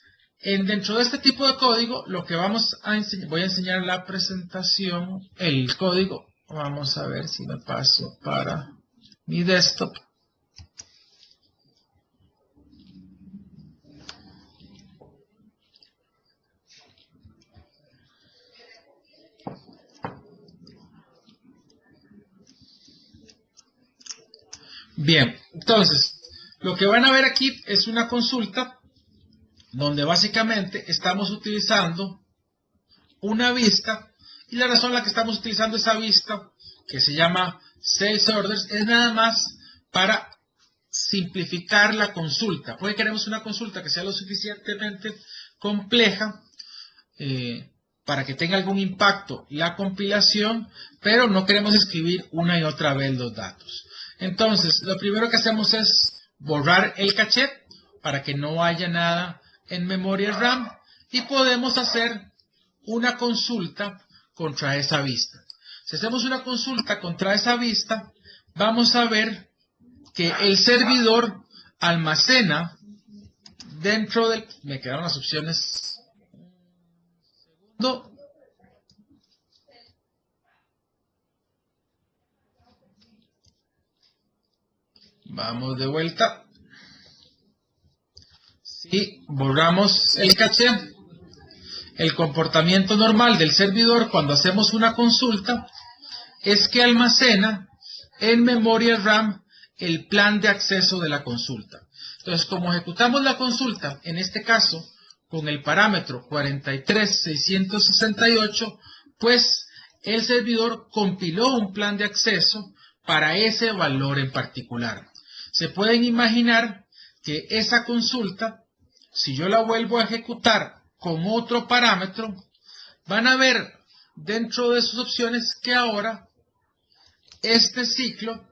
S1: dentro de este tipo de código, lo que voy a enseñar la presentación, el código. Vamos a ver si me paso para mi desktop. Bien, entonces, lo que van a ver aquí es una consulta donde básicamente estamos utilizando una vista, y la razón por la que estamos utilizando esa vista, que se llama Sales Orders, es nada más para simplificar la consulta, porque queremos una consulta que sea lo suficientemente compleja para que tenga algún impacto la compilación, pero no queremos escribir una y otra vez los datos. Entonces, lo primero que hacemos es borrar el caché para que no haya nada en memoria RAM, y podemos hacer una consulta contra esa vista. Si hacemos una consulta contra esa vista, vamos a ver que el servidor almacena dentro del... Me quedaron las opciones. Vamos de vuelta. Si borramos el caché, el comportamiento normal del servidor cuando hacemos una consulta es que almacena en memoria RAM el plan de acceso de la consulta. Entonces, como ejecutamos la consulta, en este caso, con el parámetro 43668, pues el servidor compiló un plan de acceso para ese valor en particular. Se pueden imaginar que esa consulta, si yo la vuelvo a ejecutar con otro parámetro, van a ver dentro de sus opciones que ahora este ciclo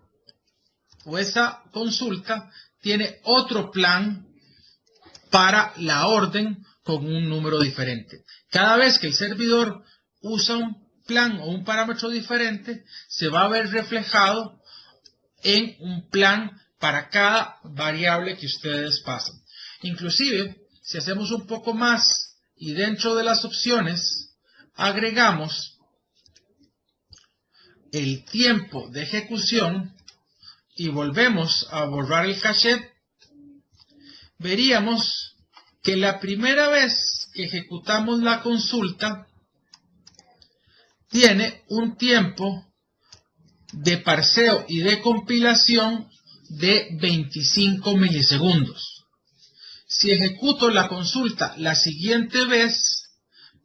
S1: o esa consulta tiene otro plan para la orden con un número diferente. Cada vez que el servidor usa un plan o un parámetro diferente, se va a ver reflejado en un plan para cada variable que ustedes pasan. Inclusive, si hacemos un poco más y dentro de las opciones agregamos el tiempo de ejecución y volvemos a borrar el caché, veríamos que la primera vez que ejecutamos la consulta tiene un tiempo de parseo y de compilación de 25 milisegundos. Si ejecuto la consulta la siguiente vez,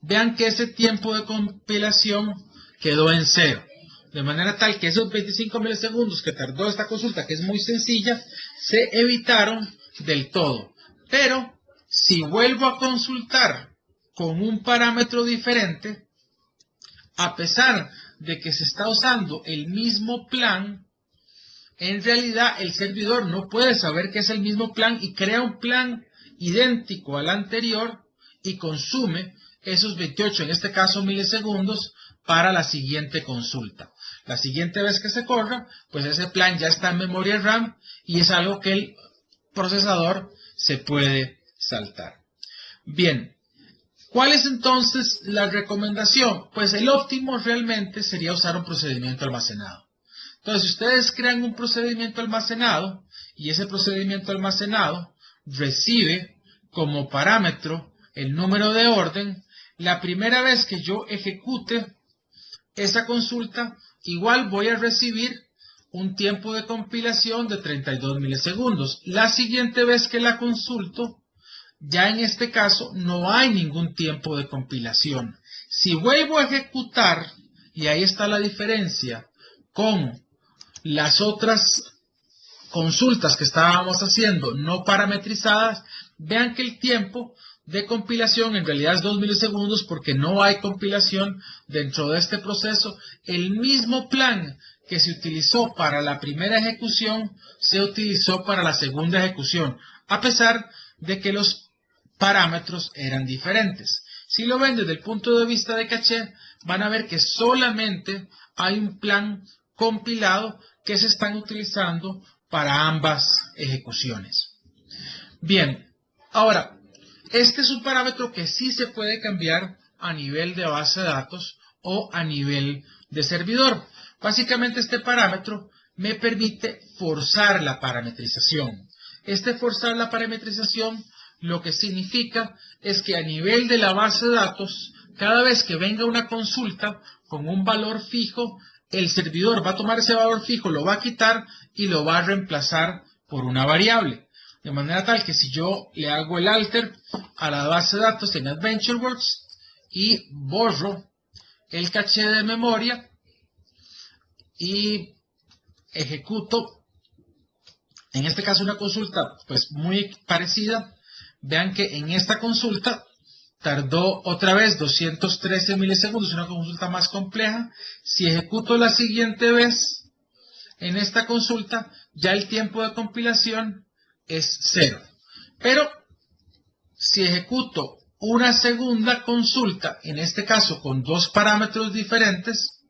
S1: vean que ese tiempo de compilación quedó en 0. De manera tal que esos 25 milisegundos que tardó esta consulta, que es muy sencilla, se evitaron del todo. Pero si vuelvo a consultar con un parámetro diferente, a pesar de que se está usando el mismo plan, en realidad el servidor no puede saber que es el mismo plan y crea un plan idéntico al anterior y consume esos 28, en este caso milisegundos, para la siguiente consulta. La siguiente vez que se corra, pues ese plan ya está en memoria RAM y es algo que el procesador se puede saltar. Bien, ¿cuál es entonces la recomendación? Pues el óptimo realmente sería usar un procedimiento almacenado. Entonces, si ustedes crean un procedimiento almacenado y ese procedimiento almacenado recibe como parámetro el número de orden, la primera vez que yo ejecute esa consulta, igual voy a recibir un tiempo de compilación de 32 milisegundos. La siguiente vez que la consulto, ya en este caso no hay ningún tiempo de compilación. Si vuelvo a ejecutar, y ahí está la diferencia con las otras consultas que estábamos haciendo no parametrizadas, vean que el tiempo de compilación en realidad es 2 milisegundos porque no hay compilación dentro de este proceso. El mismo plan que se utilizó para la primera ejecución se utilizó para la segunda ejecución, a pesar de que los parámetros eran diferentes. Si lo ven desde el punto de vista de caché, van a ver que solamente hay un plan compilado que se están utilizando para ambas ejecuciones. Bien, ahora, este es un parámetro que sí se puede cambiar a nivel de base de datos o a nivel de servidor. Básicamente este parámetro me permite forzar la parametrización. Este forzar la parametrización lo que significa es que a nivel de la base de datos, cada vez que venga una consulta con un valor fijo, el servidor va a tomar ese valor fijo, lo va a quitar y lo va a reemplazar por una variable. De manera tal que si yo le hago el alter a la base de datos en AdventureWorks y borro el caché de memoria y ejecuto, en este caso una consulta pues muy parecida, vean que en esta consulta tardó otra vez 213 milisegundos, una consulta más compleja. Si ejecuto la siguiente vez en esta consulta, ya el tiempo de compilación es 0. Pero si ejecuto una segunda consulta, en este caso con dos parámetros diferentes,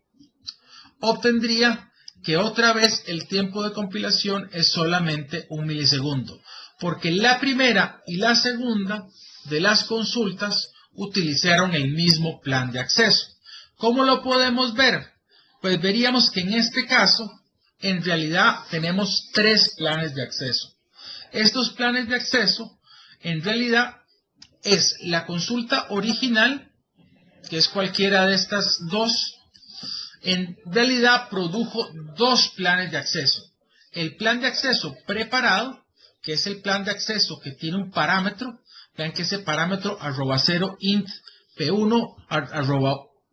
S1: obtendría que otra vez el tiempo de compilación es solamente 1 milisegundo, porque la primera y la segunda de las consultas utilizaron el mismo plan de acceso. ¿Cómo lo podemos ver? Pues veríamos que en este caso, en realidad tenemos 3 planes de acceso. Estos planes de acceso, en realidad, es la consulta original, que es cualquiera de estas dos. En realidad produjo 2 planes de acceso. El plan de acceso preparado, que es el plan de acceso que tiene un parámetro. Vean que ese parámetro @0 int p1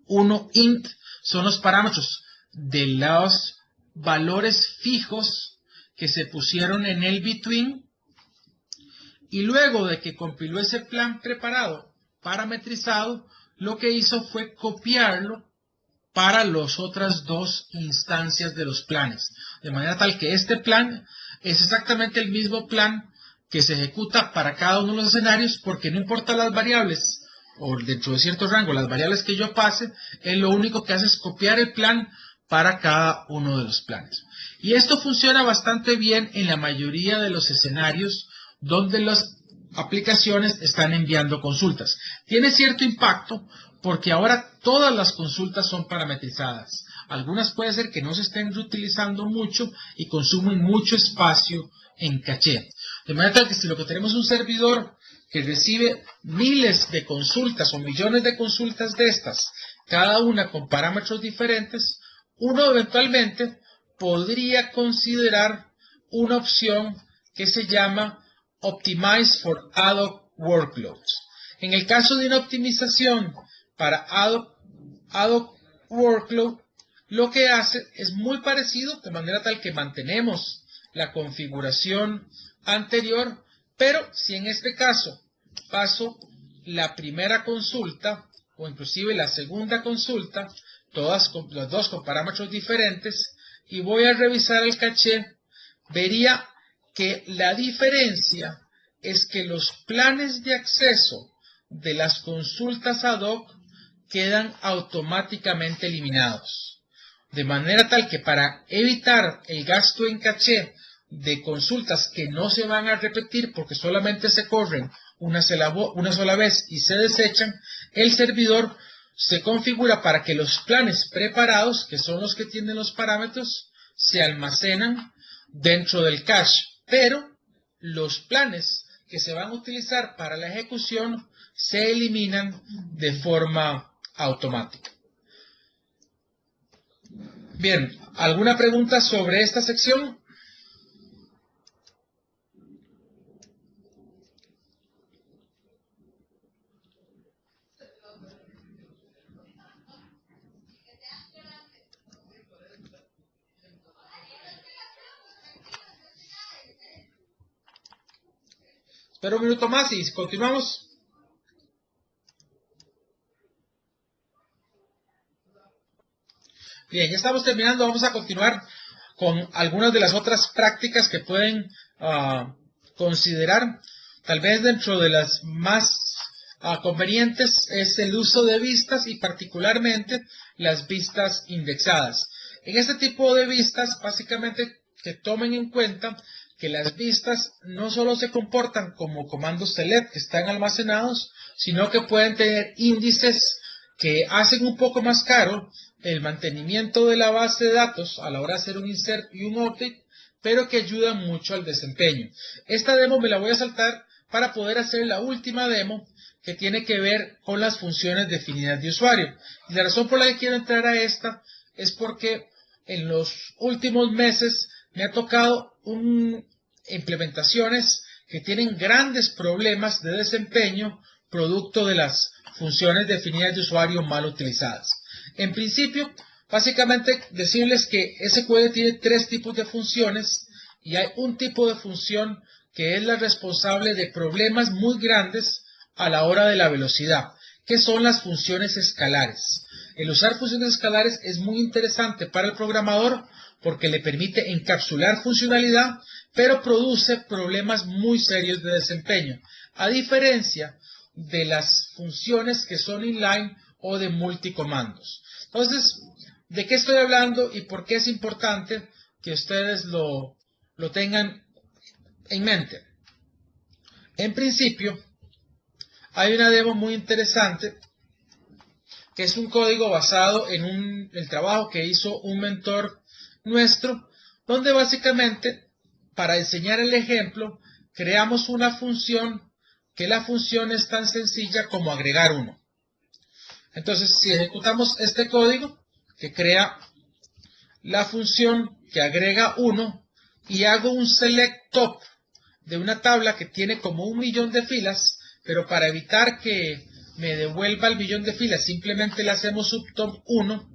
S1: @1 int son los parámetros de los valores fijos que se pusieron en el between. Y luego de que compiló ese plan preparado parametrizado, lo que hizo fue copiarlo para las otras 2 instancias de los planes. De manera tal que este plan es exactamente el mismo plan que se ejecuta para cada uno de los escenarios, porque no importa las variables, o dentro de cierto rango, las variables que yo pase, él lo único que hace es copiar el plan para cada uno de los planes. Y esto funciona bastante bien en la mayoría de los escenarios donde las aplicaciones están enviando consultas. Tiene cierto impacto porque ahora todas las consultas son parametrizadas. Algunas puede ser que no se estén reutilizando mucho y consumen mucho espacio en caché. De manera tal que si lo que tenemos es un servidor que recibe miles de consultas o millones de consultas de estas, cada una con parámetros diferentes, uno eventualmente podría considerar una opción que se llama Optimize for Ad Hoc Workloads. En el caso de una optimización para ad hoc workload, lo que hace es muy parecido, de manera tal que mantenemos la configuración anterior, pero si en este caso paso la primera consulta o inclusive la segunda consulta, las dos con parámetros diferentes, y voy a revisar el caché, vería que la diferencia es que los planes de acceso de las consultas ad hoc quedan automáticamente eliminados. De manera tal que para evitar el gasto en caché de consultas que no se van a repetir porque solamente se corren una sola vez y se desechan, el servidor se configura para que los planes preparados, que son los que tienen los parámetros, se almacenan dentro del cache, pero los planes que se van a utilizar para la ejecución se eliminan de forma automática. Bien, ¿alguna pregunta sobre esta sección? Espera un minuto más y continuamos. Bien, ya estamos terminando. Vamos a continuar con algunas de las otras prácticas que pueden considerar. Tal vez dentro de las más convenientes es el uso de vistas y particularmente las vistas indexadas. En este tipo de vistas, básicamente que tomen en cuenta que las vistas no solo se comportan como comandos select que están almacenados, sino que pueden tener índices que hacen un poco más caro el mantenimiento de la base de datos a la hora de hacer un insert y un update, pero que ayudan mucho al desempeño. Esta demo me la voy a saltar para poder hacer la última demo que tiene que ver con las funciones definidas de usuario. Y la razón por la que quiero entrar a esta es porque en los últimos meses me ha tocado implementaciones que tienen grandes problemas de desempeño producto de las funciones definidas de usuario mal utilizadas. En principio, básicamente decirles que SQL tiene tres tipos de funciones y hay un tipo de función que es la responsable de problemas muy grandes a la hora de la velocidad, que son las funciones escalares. El usar funciones escalares es muy interesante para el programador porque le permite encapsular funcionalidad, pero produce problemas muy serios de desempeño, a diferencia de las funciones que son inline o de multicomandos. Entonces, ¿de qué estoy hablando y por qué es importante que ustedes lo tengan en mente? En principio, hay una demo muy interesante que es un código basado en el trabajo que hizo un mentor nuestro, donde básicamente, para enseñar el ejemplo, creamos una función que la función es tan sencilla como agregar uno. Entonces, si ejecutamos este código que crea la función que agrega 1 y hago un select top de una tabla que tiene como 1.000.000 de filas, pero para evitar que me devuelva el millón de filas, simplemente le hacemos subtop 1,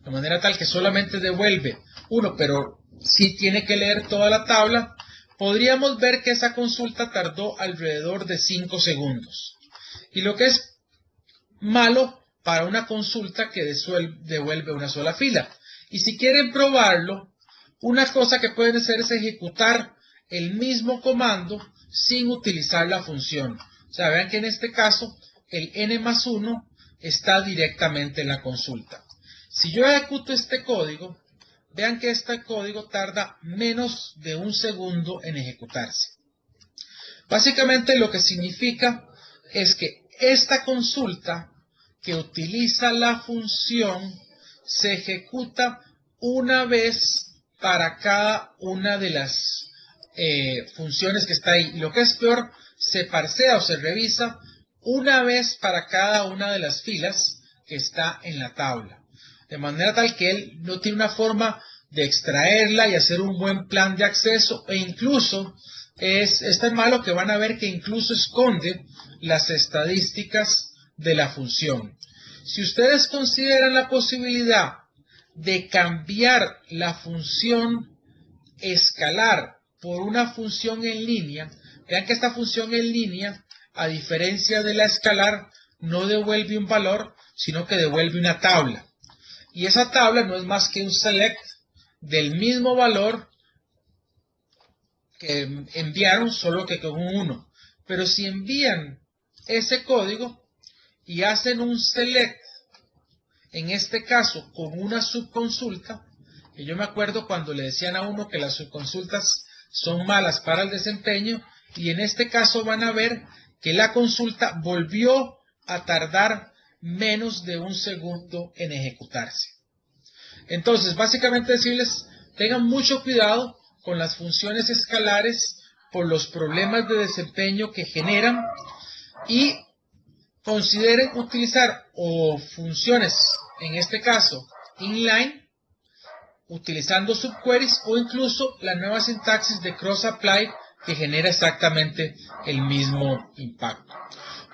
S1: de manera tal que solamente devuelve 1, pero sí tiene que leer toda la tabla. Podríamos ver que esa consulta tardó alrededor de 5 segundos. Y lo que es malo para una consulta que devuelve una sola fila. Y si quieren probarlo, una cosa que pueden hacer es ejecutar el mismo comando sin utilizar la función. O sea, vean que en este caso el n+1 está directamente en la consulta. Si yo ejecuto este código, vean que este código tarda menos de un segundo en ejecutarse. Básicamente lo que significa es que esta consulta que utiliza la función se ejecuta una vez para cada una de las funciones que está ahí. Y lo que es peor, se parsea o se revisa una vez para cada una de las filas que está en la tabla. De manera tal que él no tiene una forma de extraerla y hacer un buen plan de acceso, e incluso es tan malo que van a ver que incluso esconde las estadísticas de la función. Si ustedes consideran la posibilidad de cambiar la función escalar por una función en línea, vean que esta función en línea, a diferencia de la escalar, no devuelve un valor, sino que devuelve una tabla. Y esa tabla no es más que un select del mismo valor que enviaron, solo que con un 1. Pero si envían ese código y hacen un select, en este caso con una subconsulta, que yo me acuerdo cuando le decían a uno que las subconsultas son malas para el desempeño, y en este caso van a ver que la consulta volvió a tardar menos de un segundo en ejecutarse. Entonces, básicamente decirles, tengan mucho cuidado con las funciones escalares por los problemas de desempeño que generan y consideren utilizar funciones, en este caso, inline, utilizando subqueries o incluso la nueva sintaxis de cross-apply que genera exactamente el mismo impacto.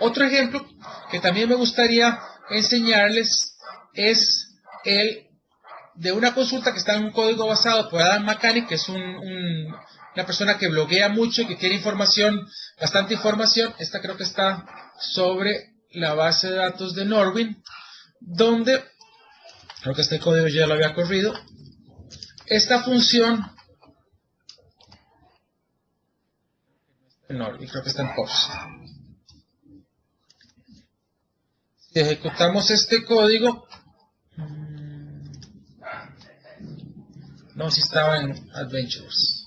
S1: Otro ejemplo que también me gustaría enseñarles es el de una consulta que está en un código basado por Adam McCanny, que es una persona que bloguea mucho y que tiene información, bastante información. Esta creo que está sobre la base de datos de Norwin, donde creo que este código ya lo había corrido. Esta función Norwin, creo que está en POPs. Si ejecutamos este código, no, si estaba en Adventures.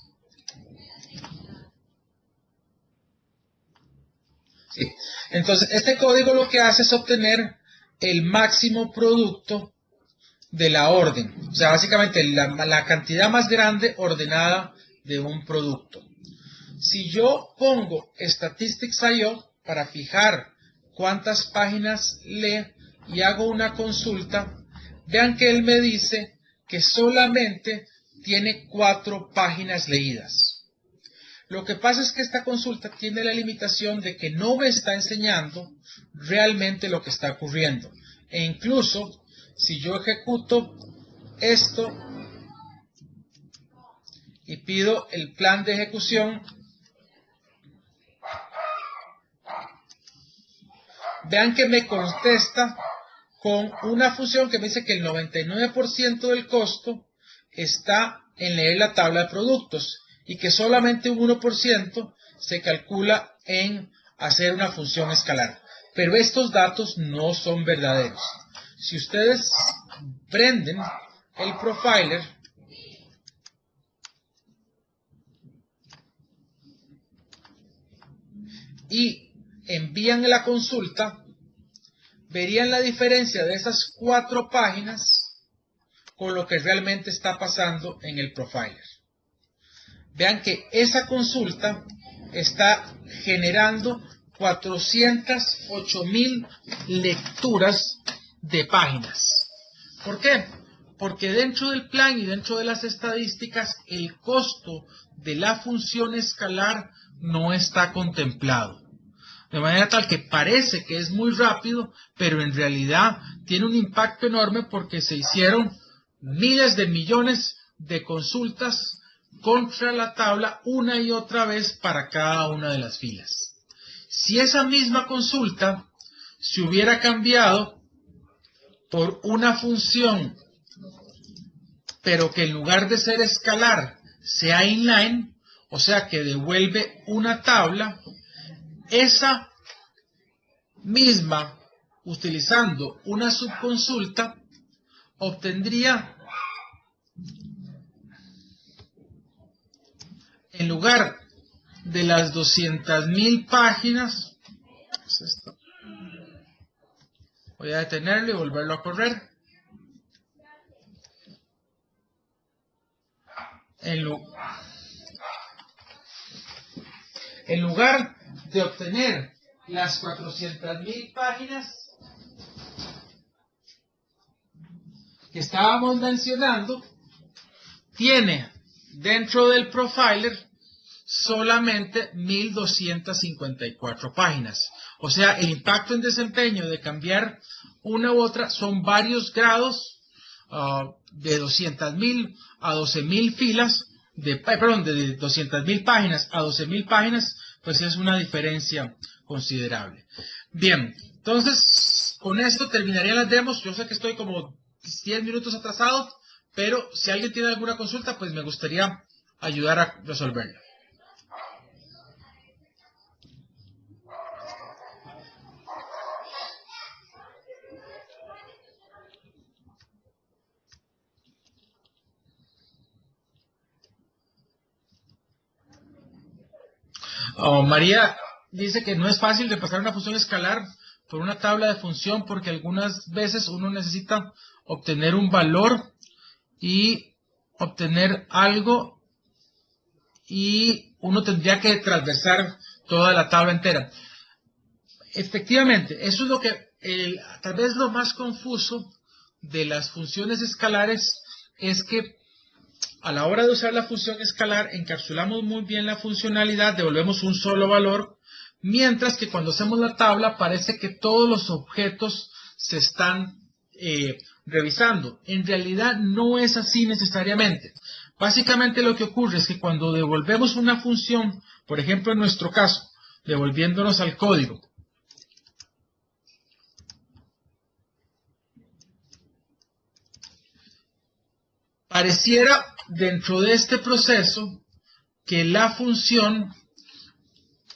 S1: Sí. Entonces, este código lo que hace es obtener el máximo producto de la orden. O sea, básicamente la cantidad más grande ordenada de un producto. Si yo pongo statistics.io para fijar cuántas páginas lee y hago una consulta, vean que él me dice que solamente tiene 4 páginas leídas. Lo que pasa es que esta consulta tiene la limitación de que no me está enseñando realmente lo que está ocurriendo. E incluso, si yo ejecuto esto y pido el plan de ejecución, vean que me contesta con una función que me dice que el 99% del costo está en leer la tabla de productos y que solamente un 1% se calcula en hacer una función escalar. Pero estos datos no son verdaderos. Si ustedes prenden el profiler y envían la consulta, verían la diferencia de esas 4 páginas con lo que realmente está pasando en el profiler. Vean que esa consulta está generando 408,000 lecturas de páginas. ¿Por qué? Porque dentro del plan y dentro de las estadísticas, el costo de la función escalar no está contemplado. De manera tal que parece que es muy rápido, pero en realidad tiene un impacto enorme porque se hicieron miles de millones de consultas contra la tabla una y otra vez para cada una de las filas. Si esa misma consulta se hubiera cambiado por una función, pero que en lugar de ser escalar sea inline, o sea que devuelve una tabla, esa misma, utilizando una subconsulta, obtendría, en lugar de las 200,000 páginas, ¿qué es esto? Voy a detenerlo y volverlo a correr. En lugar de obtener las 400,000 páginas que estábamos mencionando, tiene dentro del profiler solamente 1254 páginas. O sea, el impacto en desempeño de cambiar una u otra son varios grados, de 200.000 a 12.000 filas, de 200.000 páginas a 12.000 páginas, pues es una diferencia considerable. Bien, entonces con esto terminaría las demos. Yo sé que estoy como 10 minutos atrasado, pero si alguien tiene alguna consulta, pues me gustaría ayudar a resolverla. María dice que no es fácil repasar una función escalar por una tabla de función porque algunas veces uno necesita obtener un valor y obtener algo y uno tendría que transversar toda la tabla entera. Efectivamente, eso es lo que tal vez lo más confuso de las funciones escalares es que a la hora de usar la función escalar encapsulamos muy bien la funcionalidad, devolvemos un solo valor, mientras que cuando hacemos la tabla parece que todos los objetos se están revisando. En realidad no es así necesariamente. Básicamente lo que ocurre es que cuando devolvemos una función, por ejemplo en nuestro caso, devolviéndonos al código, pareciera dentro de este proceso que la función,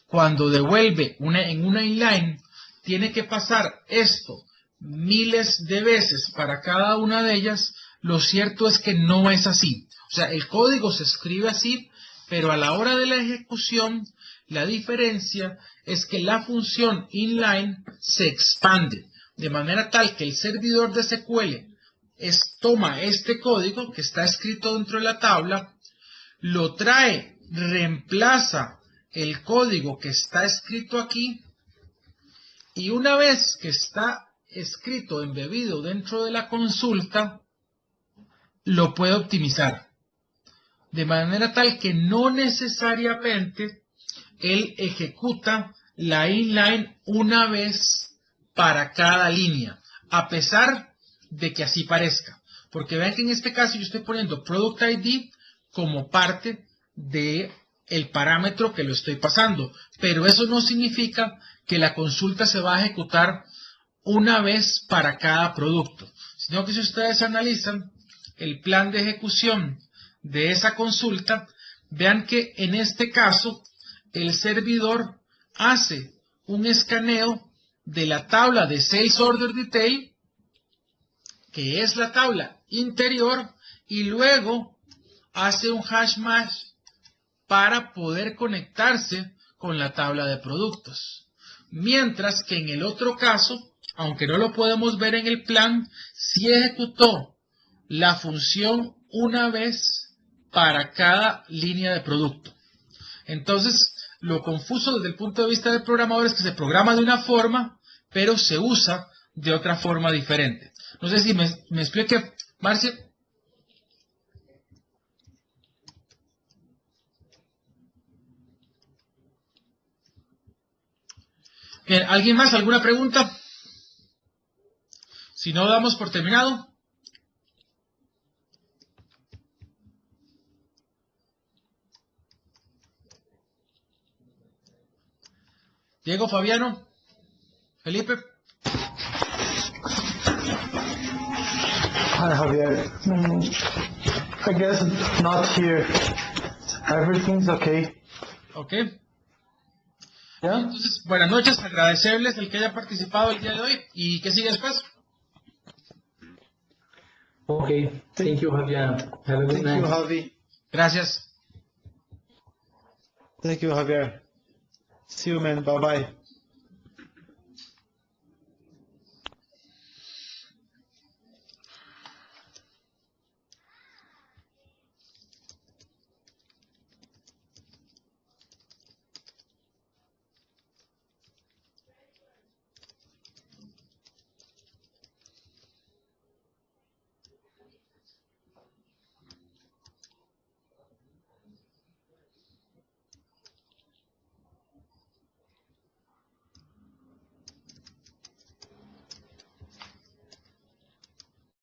S1: cuando devuelve en una inline, tiene que pasar esto miles de veces para cada una de ellas. Lo cierto es que no es así. O sea, el código se escribe así, pero a la hora de la ejecución, la diferencia es que la función inline se expande, de manera tal que el servidor de SQL toma este código que está escrito dentro de la tabla, lo trae, reemplaza el código que está escrito aquí, y una vez que está escrito, embebido dentro de la consulta, lo puede optimizar. De manera tal que no necesariamente él ejecuta la inline una vez para cada línea, a pesar de que así parezca. Porque vean que en este caso yo estoy poniendo Product ID como parte de el parámetro que lo estoy pasando, pero eso no significa que la consulta se va a ejecutar una vez para cada producto, sino que si ustedes analizan el plan de ejecución de esa consulta, vean que en este caso el servidor hace un escaneo de la tabla de Sales Order Detail, que es la tabla interior, y luego hace un hash match para poder conectarse con la tabla de productos. Mientras que en el otro caso, aunque no lo podemos ver en el plan, sí ejecutó la función una vez para cada línea de producto. Entonces, lo confuso desde el punto de vista del programador es que se programa de una forma, pero se usa de otra forma diferente. No sé si me explique, Marcia. Bien, ¿alguien más? ¿Alguna pregunta? Si no, damos por terminado. Diego, Fabiano, Felipe.
S3: Hi, Javier. I guess not here. Everything's okay.
S1: Ok.
S3: Yeah?
S1: Entonces, buenas noches. Agradecerles el que haya participado el día de hoy. ¿Y qué sigue después?
S2: Okay, thank you, Javier. Have a good
S3: Thank
S2: night.
S3: you, Javi.
S1: Gracias.
S3: Thank you, Javier. See you, man. Bye-bye.